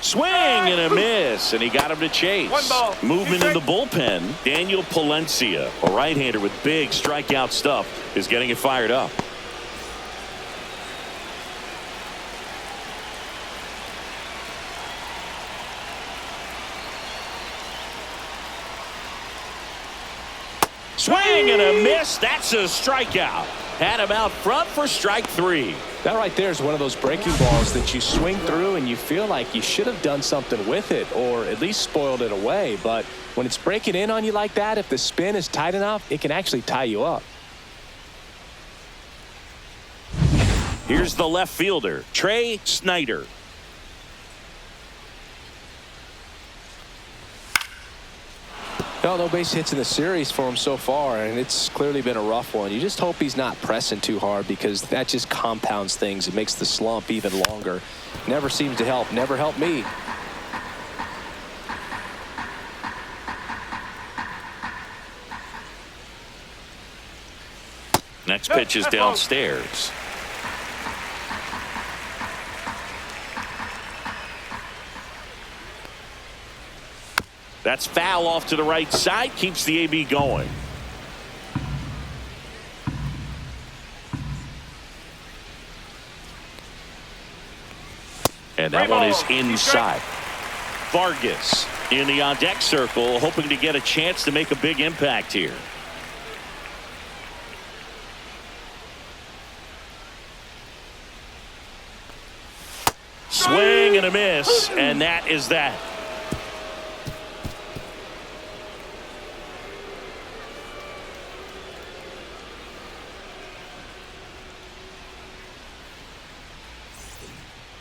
[SPEAKER 1] Swing and a miss, and he got him to chase.
[SPEAKER 3] One ball.
[SPEAKER 1] Movement in the bullpen. Daniel Palencia, a right-hander with big strikeout stuff, is getting it fired up. Swing and a miss. That's a strikeout. Had him out front for strike 3.
[SPEAKER 2] That right there is one of those breaking balls that you swing through and you feel like you should have done something with it or at least spoiled it away. But when it's breaking in on you like that, if the spin is tight enough, it can actually tie you up.
[SPEAKER 1] Here's the left fielder, Trey Snyder.
[SPEAKER 2] No base hits in the series for him so far, and it's clearly been a rough one. You just hope he's not pressing too hard, because that just compounds things. It makes the slump even longer. Never seems to help. Never helped me.
[SPEAKER 1] Next pitch is downstairs. That's foul off to the right side. Keeps the AB going. And that one is inside. Vargas in the on-deck circle, hoping to get a chance to make a big impact here. Swing and a miss, and that is that.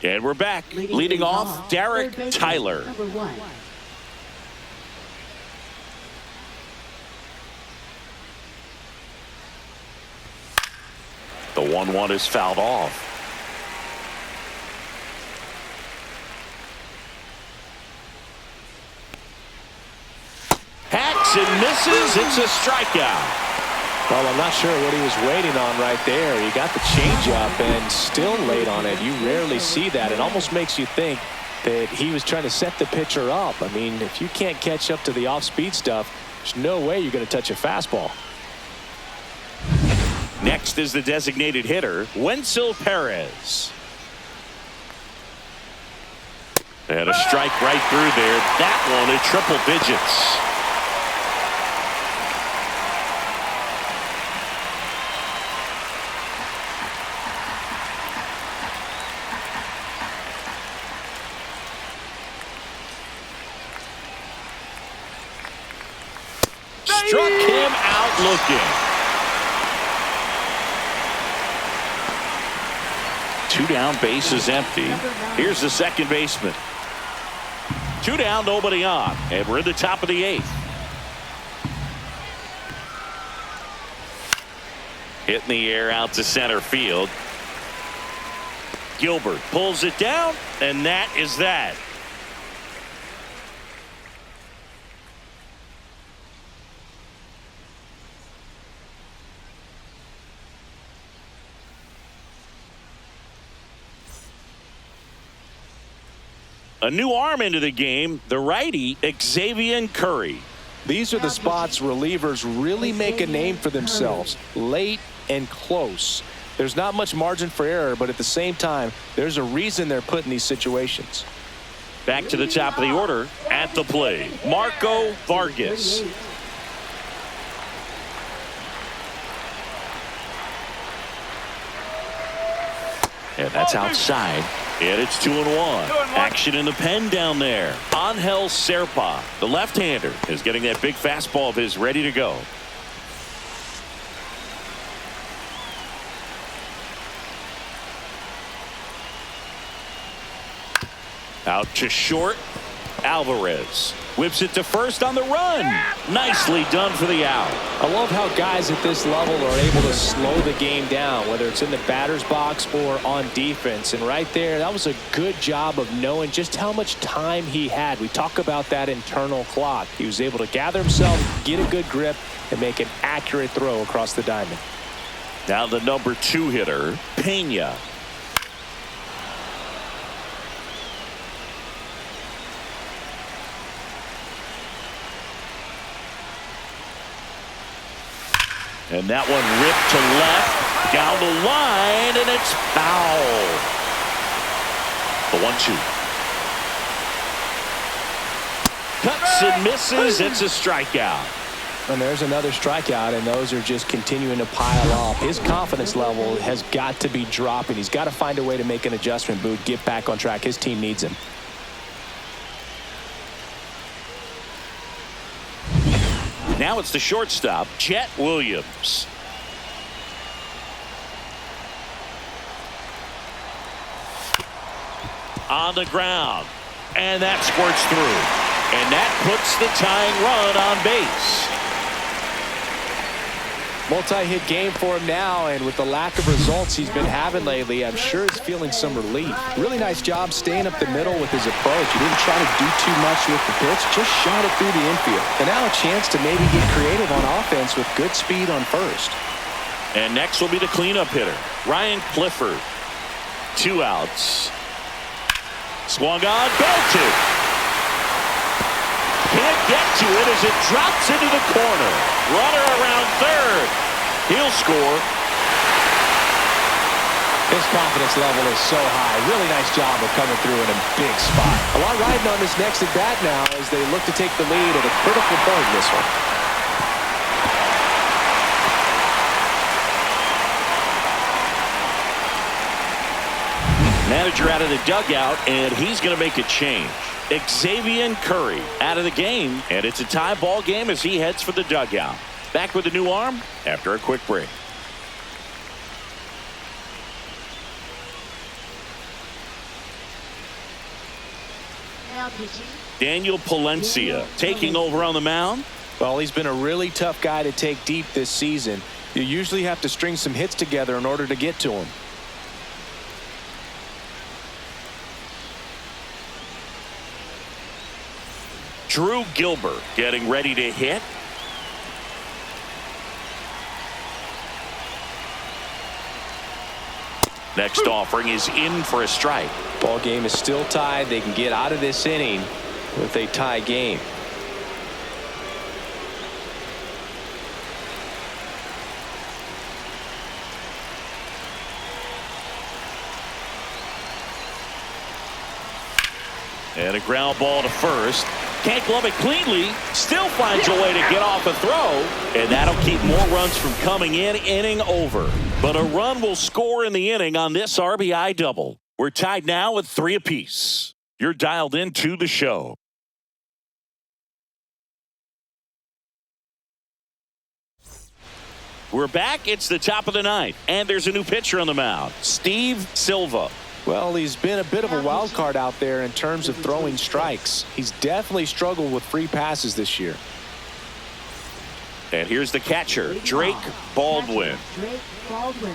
[SPEAKER 1] And we're back. Leading off, Derek Tyler.
[SPEAKER 4] Number 1.
[SPEAKER 1] The 1-1 is fouled off. Hacks and misses. It's a strikeout.
[SPEAKER 2] Well, I'm not sure what he was waiting on right there. He got the changeup and still late on it. You rarely see that. It almost makes you think that he was trying to set the pitcher up. I mean, if you can't catch up to the off-speed stuff, there's no way you're going to touch a fastball.
[SPEAKER 1] Next is the designated hitter, Wenzel Perez. And a strike right through there. That one at triple digits. Struck him out looking. 2 down, base is empty. Here's the second baseman. 2 down, nobody on, and we're in the top of the 8th. Hit in the air out to center field. Gilbert pulls it down, and that is that. A new arm into the game, the righty, Xavier Curry.
[SPEAKER 2] These are the spots relievers really make a name for themselves. Late and close. There's not much margin for error, but at the same time, there's a reason they're put in these situations.
[SPEAKER 1] Back to the top of the order at the plate, Marco Vargas. And that's outside. And it's 2-1. Action in the pen down there. Angel Serpa, the left-hander, is getting that big fastball of his ready to go. Out to short. Alvarez whips it to first on the run. Nicely done for the out.
[SPEAKER 2] I love how guys at this level are able to slow the game down, whether it's in the batter's box or on defense. And right there, that was a good job of knowing just how much time he had. We talk about that internal clock. He was able to gather himself, get a good grip, and make an accurate throw across the diamond.
[SPEAKER 1] Now the number 2 hitter, Pena. And that one ripped to left, down the line, and it's foul. The 1-2. Cuts and misses. It's a strikeout.
[SPEAKER 2] And there's another strikeout, and those are just continuing to pile up. His confidence level has got to be dropping. He's got to find a way to make an adjustment, Boot, get back on track. His team needs him.
[SPEAKER 1] Now it's the shortstop, Chet Williams. On the ground, and that squirts through. And that puts the tying run on base.
[SPEAKER 2] Multi-hit game for him now, and with the lack of results he's been having lately, I'm sure he's feeling some relief. Really nice job staying up the middle with his approach. He didn't try to do too much with the pitch, just shot it through the infield. And now a chance to maybe get creative on offense with good speed on first.
[SPEAKER 1] And next will be the cleanup hitter, Ryan Clifford. 2 outs. Swung on, go to. Can't get to it as it drops into the corner. Runner around third. He'll score.
[SPEAKER 2] His confidence level is so high. Really nice job of coming through in a big spot. A lot riding on this next at bat now as they look to take the lead at a critical point in this one.
[SPEAKER 1] Manager out of the dugout, and he's going to make a change. Xavier Curry out of the game, and it's a tie ball game as he heads for the dugout. Back with a new arm after a quick break.
[SPEAKER 4] Now pitching.
[SPEAKER 1] Daniel Palencia taking over on the mound.
[SPEAKER 2] Well, he's been a really tough guy to take deep this season. You usually have to string some hits together in order to get to him.
[SPEAKER 1] Drew Gilbert getting ready to hit. Next offering is in for a strike.
[SPEAKER 2] Ball game is still tied. They can get out of this inning with a tie game.
[SPEAKER 1] And a ground ball to first. Can't glove it cleanly. Still finds a way to get off a throw. And that'll keep more runs from coming in. Inning over. But a run will score in the inning on this RBI double. We're tied now at 3 apiece. You're dialed into the show. We're back. It's the top of the ninth. And there's a new pitcher on the mound. Steve Silva.
[SPEAKER 2] Well, he's been a bit of a wild card out there in terms of throwing strikes. He's definitely struggled with free passes this year.
[SPEAKER 1] And here's the catcher, Drake Baldwin.
[SPEAKER 4] Drake Baldwin.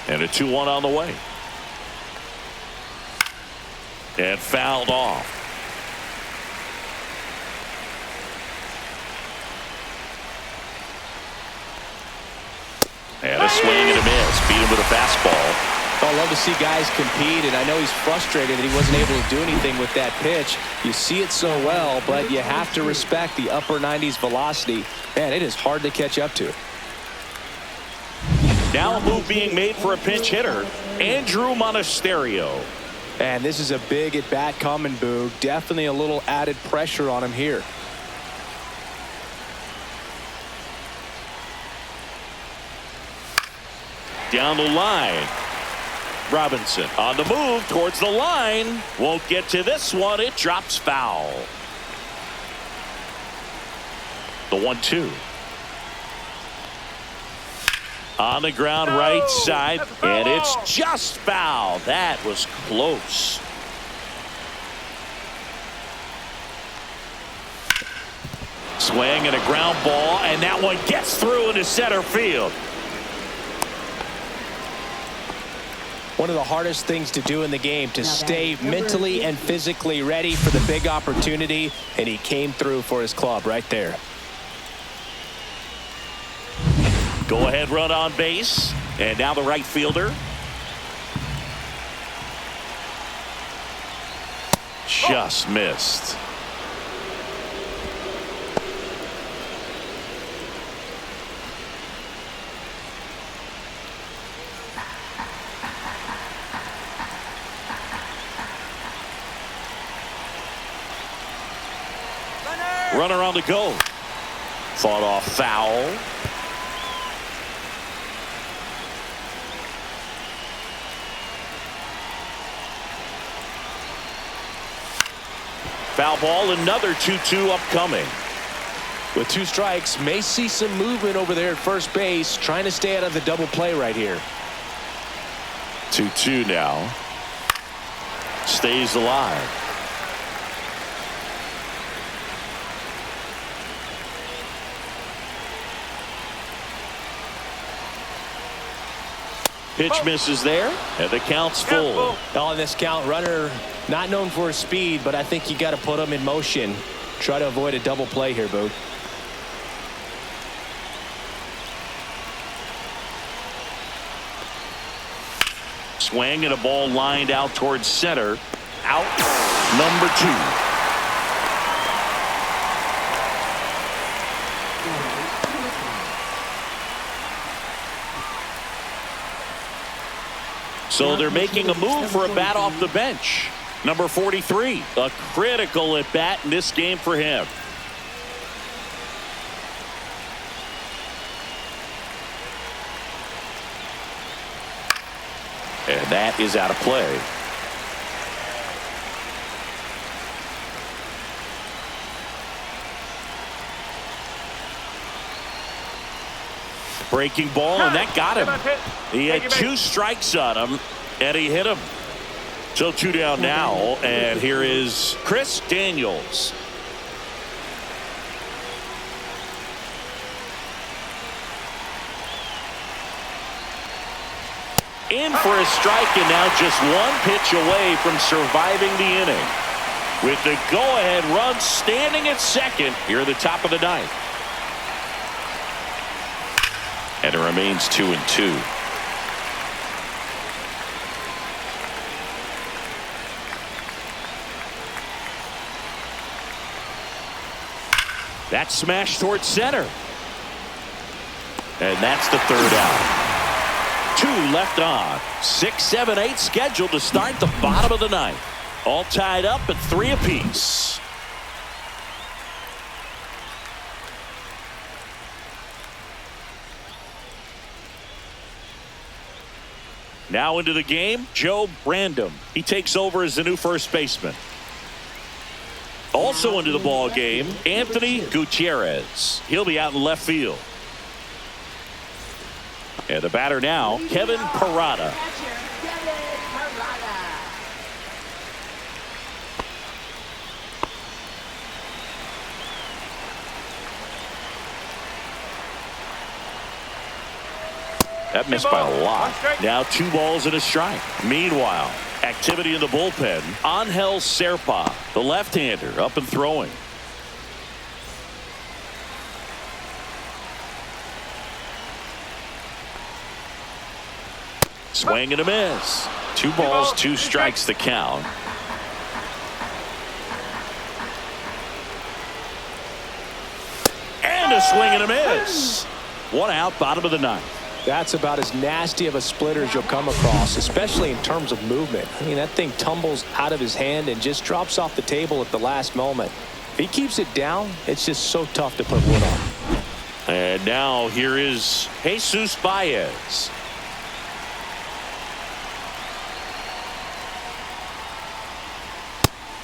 [SPEAKER 1] And a 2-1 on the way. And fouled off. And a swing and a miss. Beat him with a fastball.
[SPEAKER 2] I love to see guys compete, and I know he's frustrated that he wasn't able to do anything with that pitch. You see it so well, but you have to respect the upper 90s velocity. Man, it is hard to catch up to.
[SPEAKER 1] Now a move being made for a pinch hitter, Andrew Monasterio.
[SPEAKER 2] And this is a big at-bat coming, Boog. Definitely a little added pressure on him here.
[SPEAKER 1] Down the line. Robinson on the move towards the line. Won't get to this one. It drops foul. The 1-2. On the ground right side. And it's just foul. That was close. Swing and a ground ball. And that one gets through into center field.
[SPEAKER 2] One of the hardest things to do in the game, to stay mentally and physically ready for the big opportunity, and he came through for his club right there.
[SPEAKER 1] Go ahead run on base, and now the right fielder. Just missed. Runner on the go. Fought off foul. Foul ball, another 2-2 upcoming.
[SPEAKER 2] With 2 strikes, may see some movement over there at first base, trying to stay out of the double play right here.
[SPEAKER 1] 2-2 now. Stays alive. Pitch misses there, and the count's full.
[SPEAKER 2] On this count, runner not known for his speed, but I think you got to put him in motion. Try to avoid a double play here, Boog.
[SPEAKER 1] Swing and a ball lined out towards center. Out number 2. So they're making a move for a bat off the bench. Number 43, a critical at bat in this game for him. And that is out of play. Breaking ball, and that got him. He had 2 strikes on him, and he hit him. So 2 down now, and here is Chris Daniels. In for a strike, and now just 1 pitch away from surviving the inning. With the go-ahead run standing at second here at the top of the 9th. And it remains 2-2. That smash towards center. And that's the 3rd out. 2 left on. 6, 7, 8 scheduled to start the bottom of the 9th. All tied up at 3 apiece. Now into the game, Joe Brandom. He takes over as the new first baseman. Also into the ball game, Anthony Gutierrez. He'll be out in left field. And the batter now, Kevin Parada. That missed by a lot. Now 2 balls and a strike. Meanwhile, activity in the bullpen. Angel Serpa, the left-hander, up and throwing. Swing and a miss. 2 balls, 2 strikes the count. And a swing and a miss. 1 out, bottom of the 9th.
[SPEAKER 2] That's about as nasty of a splitter as you'll come across, especially in terms of movement. I mean, that thing tumbles out of his hand and just drops off the table at the last moment. If he keeps it down, it's just so tough to put wood on.
[SPEAKER 1] And now here is Jesus Baez.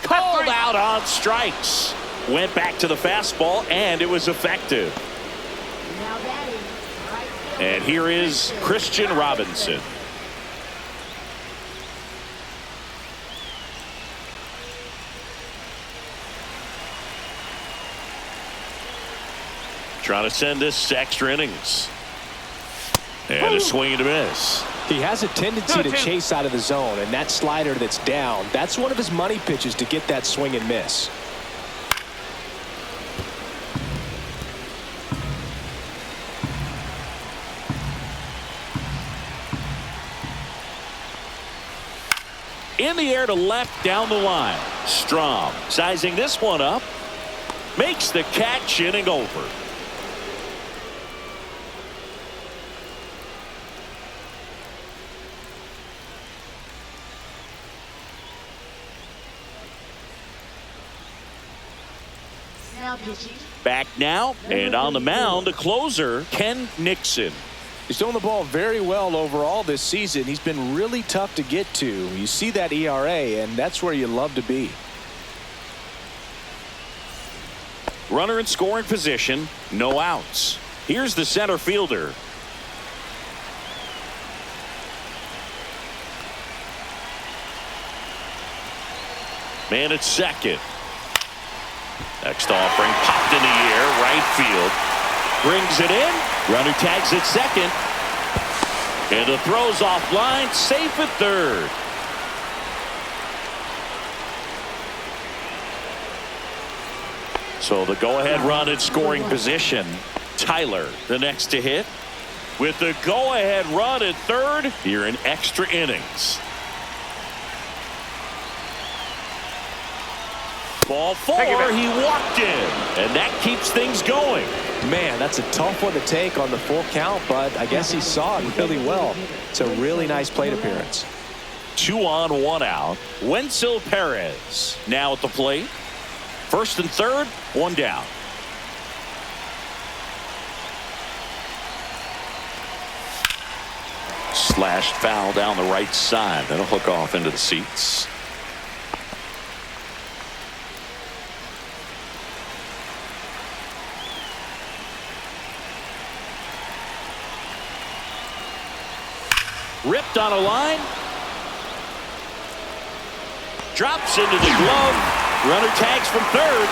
[SPEAKER 1] Called out on strikes. Went back to the fastball, and it was effective. And here is Christian Robinson. Trying to send this to extra innings. And a swing and a miss.
[SPEAKER 2] He has a tendency to chase out of the zone, and that slider that's down, that's one of his money pitches to get that swing and miss.
[SPEAKER 1] In the air to left down the line. Strom sizing this one up. Makes the catch, inning over. Back now, and on the mound, the closer, Ken Nixon.
[SPEAKER 2] He's thrown the ball very well overall this season. He's been really tough to get to. You see that ERA, and that's where you love to be.
[SPEAKER 1] Runner in scoring position, no outs. Here's the center fielder. Man at second. Next offering popped in the air, right field. Brings it in. Runner tags at second. And the throw's offline, safe at third. So the go-ahead run in scoring position. Tyler, the next to hit. With the go-ahead run at third here in extra innings. Ball four, he walked in, and that keeps things going.
[SPEAKER 2] Man, that's a tough one to take on the full count, but I guess he saw it really well. It's a really nice plate appearance.
[SPEAKER 1] 2 on, 1 out. Wenzel Perez now at the plate. First and third, 1 down. Slashed foul down the right side. That'll hook off into the seats. Ripped on a line. Drops into the glove. Runner tags from third.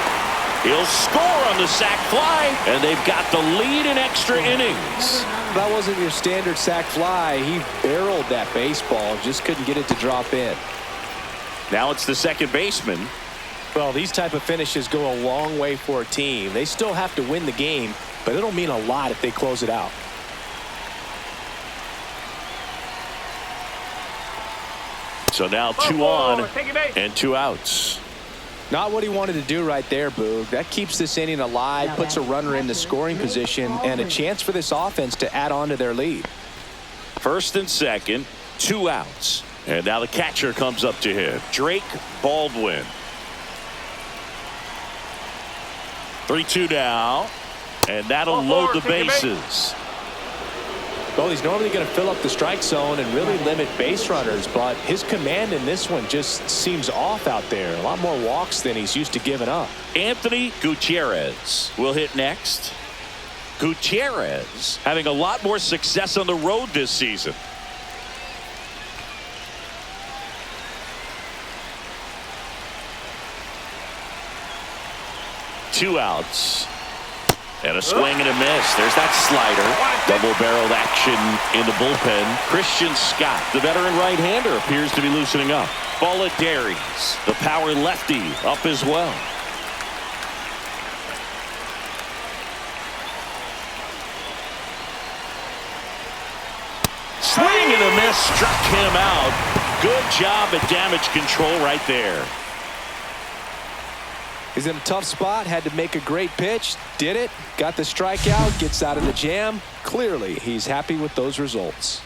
[SPEAKER 1] He'll score on the sac fly, and they've got the lead in extra innings.
[SPEAKER 2] That wasn't your standard sac fly. He barreled that baseball, just couldn't get it to drop in.
[SPEAKER 1] Now it's the second baseman.
[SPEAKER 2] Well, these type of finishes go a long way for a team. They still have to win the game, but it'll mean a lot if they close it out.
[SPEAKER 1] So now 2 on and 2 outs.
[SPEAKER 2] Not what he wanted to do right there, Boog. That keeps this inning alive, puts a runner in the scoring position, and a chance for this offense to add on to their lead.
[SPEAKER 1] First and second, 2 outs. And now the catcher comes up to him, Drake Baldwin. 3-2 now, and that'll load the bases.
[SPEAKER 2] Well, he's normally going to fill up the strike zone and really limit base runners, but his command in this one just seems off out there. A lot more walks than he's used to giving up.
[SPEAKER 1] Anthony Gutierrez will hit next. Gutierrez having a lot more success on the road this season. Two outs. And a swing and a miss. There's that slider. Double-barreled action in the bullpen. Christian Scott, the veteran right-hander, appears to be loosening up. Balladares, the power lefty, up as well. Swing and a miss, struck him out. Good job at damage control right there.
[SPEAKER 2] He's in a tough spot, had to make a great pitch, did it, got the strikeout, gets out of the jam. Clearly, he's happy with those results.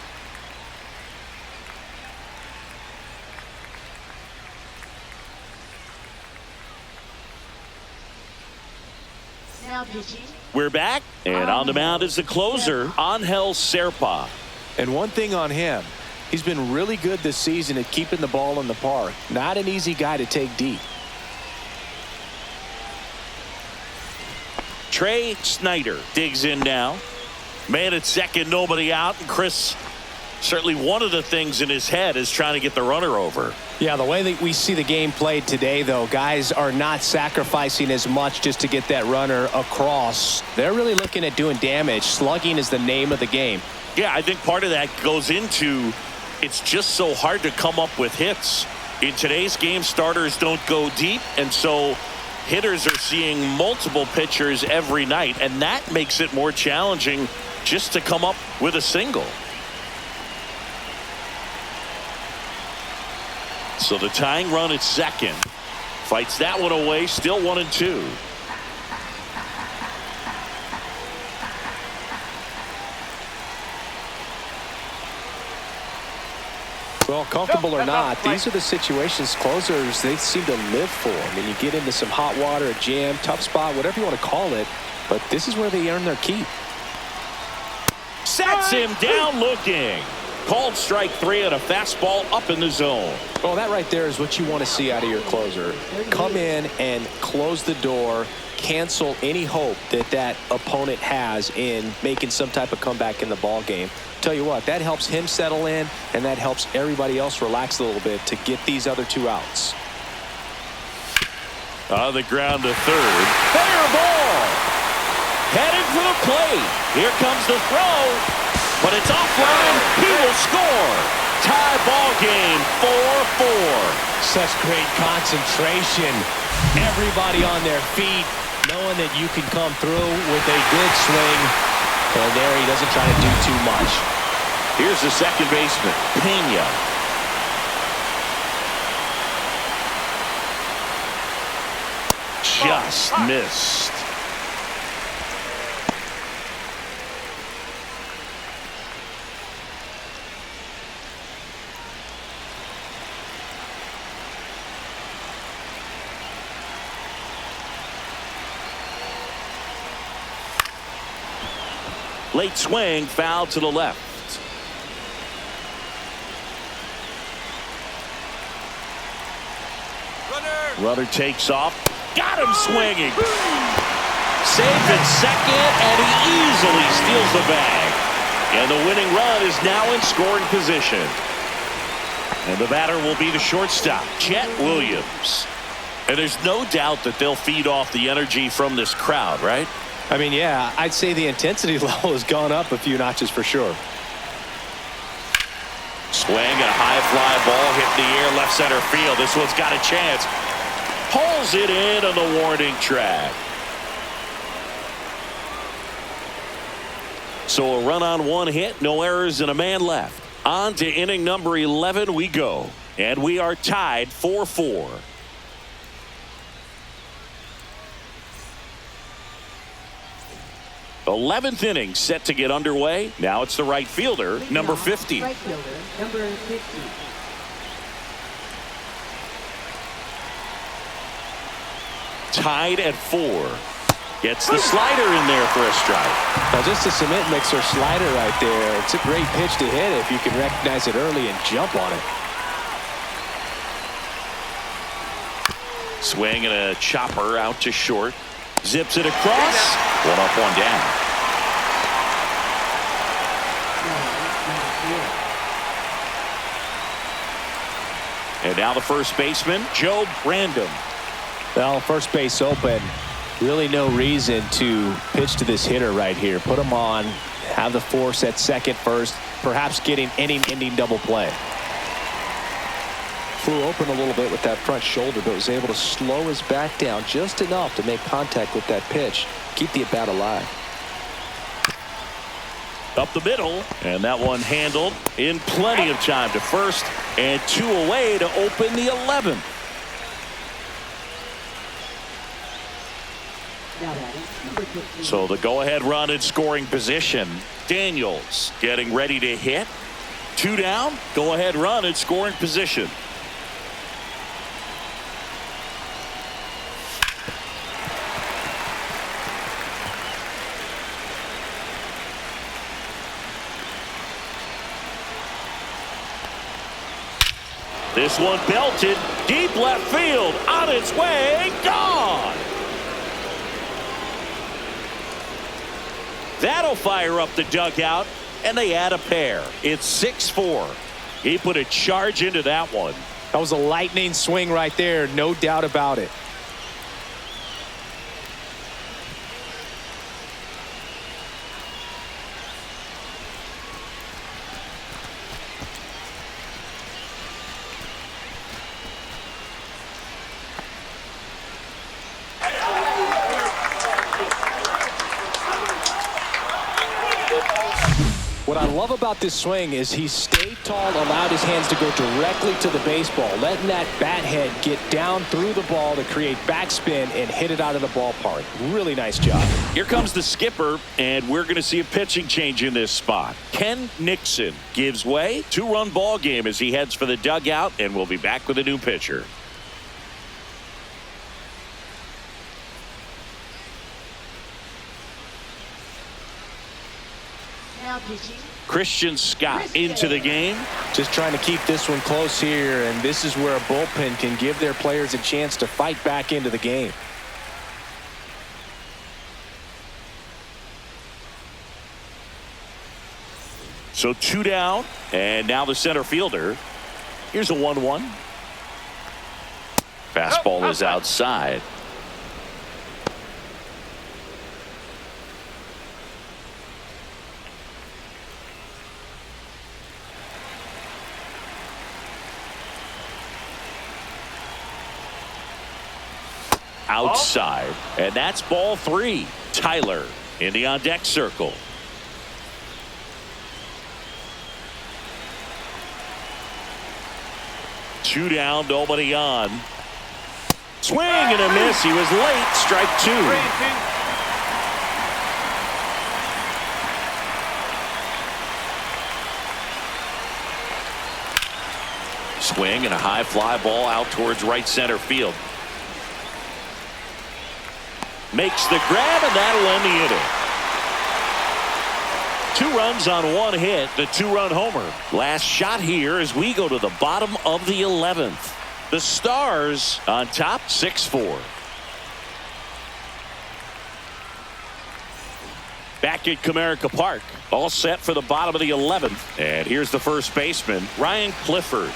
[SPEAKER 4] Now pitching.
[SPEAKER 1] We're back, and on the mound is the closer, Angel Serpa.
[SPEAKER 2] And one thing on him, he's been really good this season at keeping the ball in the park. Not an easy guy to take deep.
[SPEAKER 1] Trey Snyder digs in now. Man at second, nobody out. And Chris, certainly one of the things in his head is trying to get the runner over.
[SPEAKER 2] Yeah, the way that we see the game played today, though, guys are not sacrificing as much just to get that runner across. They're really looking at doing damage. Slugging is the name of the game.
[SPEAKER 1] Yeah, I think part of that goes into it's just so hard to come up with hits. In today's game, starters don't go deep, and so hitters are seeing multiple pitchers every night, and that makes it more challenging just to come up with a single. So the tying run at second fights that one away, still 1-2.
[SPEAKER 2] Well, comfortable or not, these are the situations closers they seem to live for. I mean, you get into some hot water, a jam, tough spot, whatever you want to call it, but this is where they earn their keep.
[SPEAKER 1] Sets him down looking. Called strike 3 on a fastball up in the zone.
[SPEAKER 2] Well, that right there is what you want to see out of your closer. Come in and close the door, cancel any hope that that opponent has in making some type of comeback in the ball game. Tell you what, that helps him settle in, and that helps everybody else relax a little bit to get these other 2 outs.
[SPEAKER 1] On the ground to third. Fair ball. Headed for the plate. Here comes the throw. But it's offline. He will score. Tie ball game 4-4.
[SPEAKER 2] Such great concentration. Everybody on their feet, knowing that you can come through with a good swing. And there he doesn't try to do too much.
[SPEAKER 1] Here's the second baseman, Pena. Just missed. Late swing, foul to the left. Runner takes off. Got him swinging. Safe at second, and he easily steals the bag. And the winning run is now in scoring position. And the batter will be the shortstop, Chet Williams. And there's no doubt that they'll feed off the energy from this crowd, right?
[SPEAKER 2] I mean, yeah, I'd say the intensity level has gone up a few notches for sure.
[SPEAKER 1] Swing and a high fly ball hit in the air left center field. This one's got a chance. Pulls it in on the warning track. So a run on one hit, no errors, and a man left. On to inning number 11 we go. And we are tied 4-4. The 11th inning set to get underway. Now it's the right fielder, number 50.
[SPEAKER 4] Right fielder, number 50.
[SPEAKER 1] Tied at 4. Gets the slider in there for a strike.
[SPEAKER 2] Now just a cement mixer slider right there. It's a great pitch to hit if you can recognize it early and jump on it.
[SPEAKER 1] Swing and a chopper out to short. Zips it across. One up, one down. And now the first baseman, Joe Brandon.
[SPEAKER 2] Well, first base open. Really no reason to pitch to this hitter right here. Put him on. Have the force at second first. Perhaps getting inning-ending double play. Flew open a little bit with that front shoulder, but was able to slow his back down just enough to make contact with that pitch. Keep the at-bat alive.
[SPEAKER 1] Up the middle, and that one handled in plenty of time to first, and 2 away to open the 11th. So the go-ahead run in scoring position. Daniels getting ready to hit. 2 down, go-ahead run in scoring position. This one belted deep left field, on its way, gone. That'll fire up the dugout, and they add a pair. It's 6-4. He put a charge into that one.
[SPEAKER 2] That was a lightning swing right there, no doubt about it. What I love about this swing is he stayed tall, allowed his hands to go directly to the baseball, letting that bat head get down through the ball to create backspin and hit it out of the ballpark. Really nice job.
[SPEAKER 1] Here comes the skipper, and we're going to see a pitching change in this spot. Ken Nixon gives way. 2-run ball game as he heads for the dugout, and we'll be back with a new pitcher.
[SPEAKER 4] Now pitching.
[SPEAKER 1] Christian Scott into the game.
[SPEAKER 2] Just trying to keep this one close here, and this is where a bullpen can give their players a chance to fight back into the game.
[SPEAKER 1] So 2 down, and now the center fielder. Here's a 1-1. Fastball is outside. outside. And that's ball 3. Tyler in the on-deck circle. Two down, nobody on. Swing and a miss. He was late. Strike 2.
[SPEAKER 3] 3-2.
[SPEAKER 1] Swing and a high fly ball out towards right center field. Makes the grab, and that'll end the inning. 2 runs on 1 hit, the 2-run homer. Last shot here as we go to the bottom of the 11th. The Stars on top 6-4. Back at Comerica Park, all set for the bottom of the 11th. And here's the first baseman, Ryan Clifford.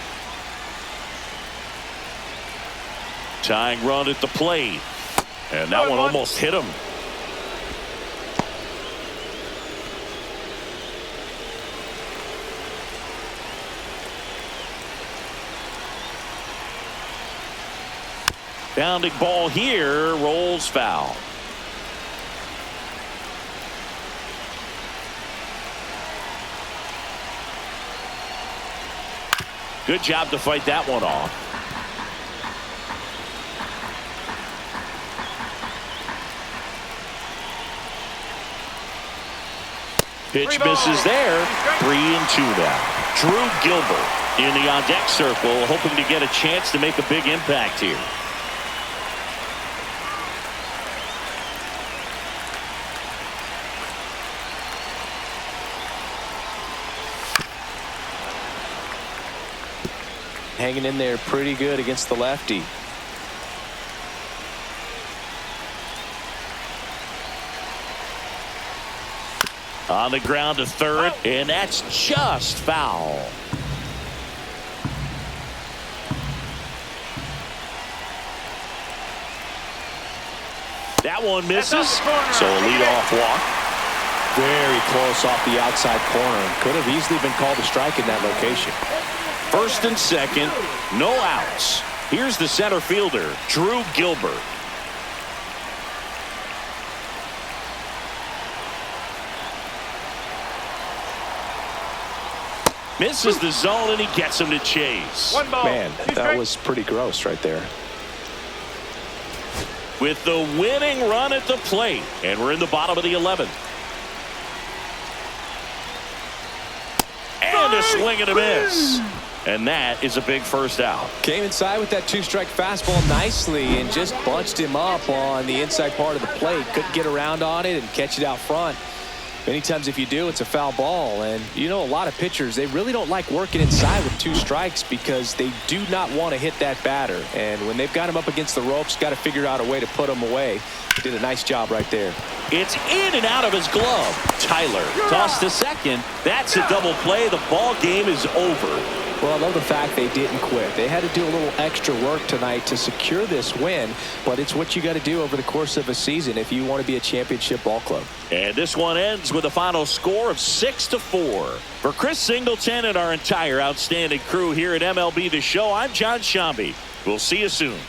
[SPEAKER 1] Tying run at the plate. And that one almost hit him. Bounding ball here, rolls foul. Good job to fight that one off. Pitch misses there. 3-2 now. Drew Gilbert in the on-deck circle, hoping to get a chance to make a big impact here.
[SPEAKER 2] Hanging in there pretty good against the lefty.
[SPEAKER 1] On the ground to third, and that's just foul. That one misses, so a leadoff walk.
[SPEAKER 2] Very close off the outside corner. Could have easily been called a strike in that location.
[SPEAKER 1] First and second, no outs. Here's the center fielder, Drew Gilbert. Misses the zone, and he gets him to chase.
[SPEAKER 3] 1 ball.
[SPEAKER 2] Man, that was pretty gross right there.
[SPEAKER 1] With the winning run at the plate, and we're in the bottom of the 11th. And a swing and a miss. And that is a big first out.
[SPEAKER 2] Came inside with that 2-strike fastball nicely and just bunched him up on the inside part of the plate. Couldn't get around on it and catch it out front. Many times if you do, it's a foul ball. And you know, a lot of pitchers, they really don't like working inside with 2 strikes because they do not want to hit that batter. And when they've got him up against the ropes, got to figure out a way to put him away. Did a nice job right there.
[SPEAKER 1] It's in and out of his glove. Tyler tossed to second. That's a double play. The ball game is over.
[SPEAKER 2] Well, I love the fact they didn't quit. They had to do a little extra work tonight to secure this win, but it's what you got to do over the course of a season if you want to be a championship ball club.
[SPEAKER 1] And this one ends with a final score of 6-4. For Chris Singleton and our entire outstanding crew here at MLB The Show, I'm John Shambi. We'll see you soon.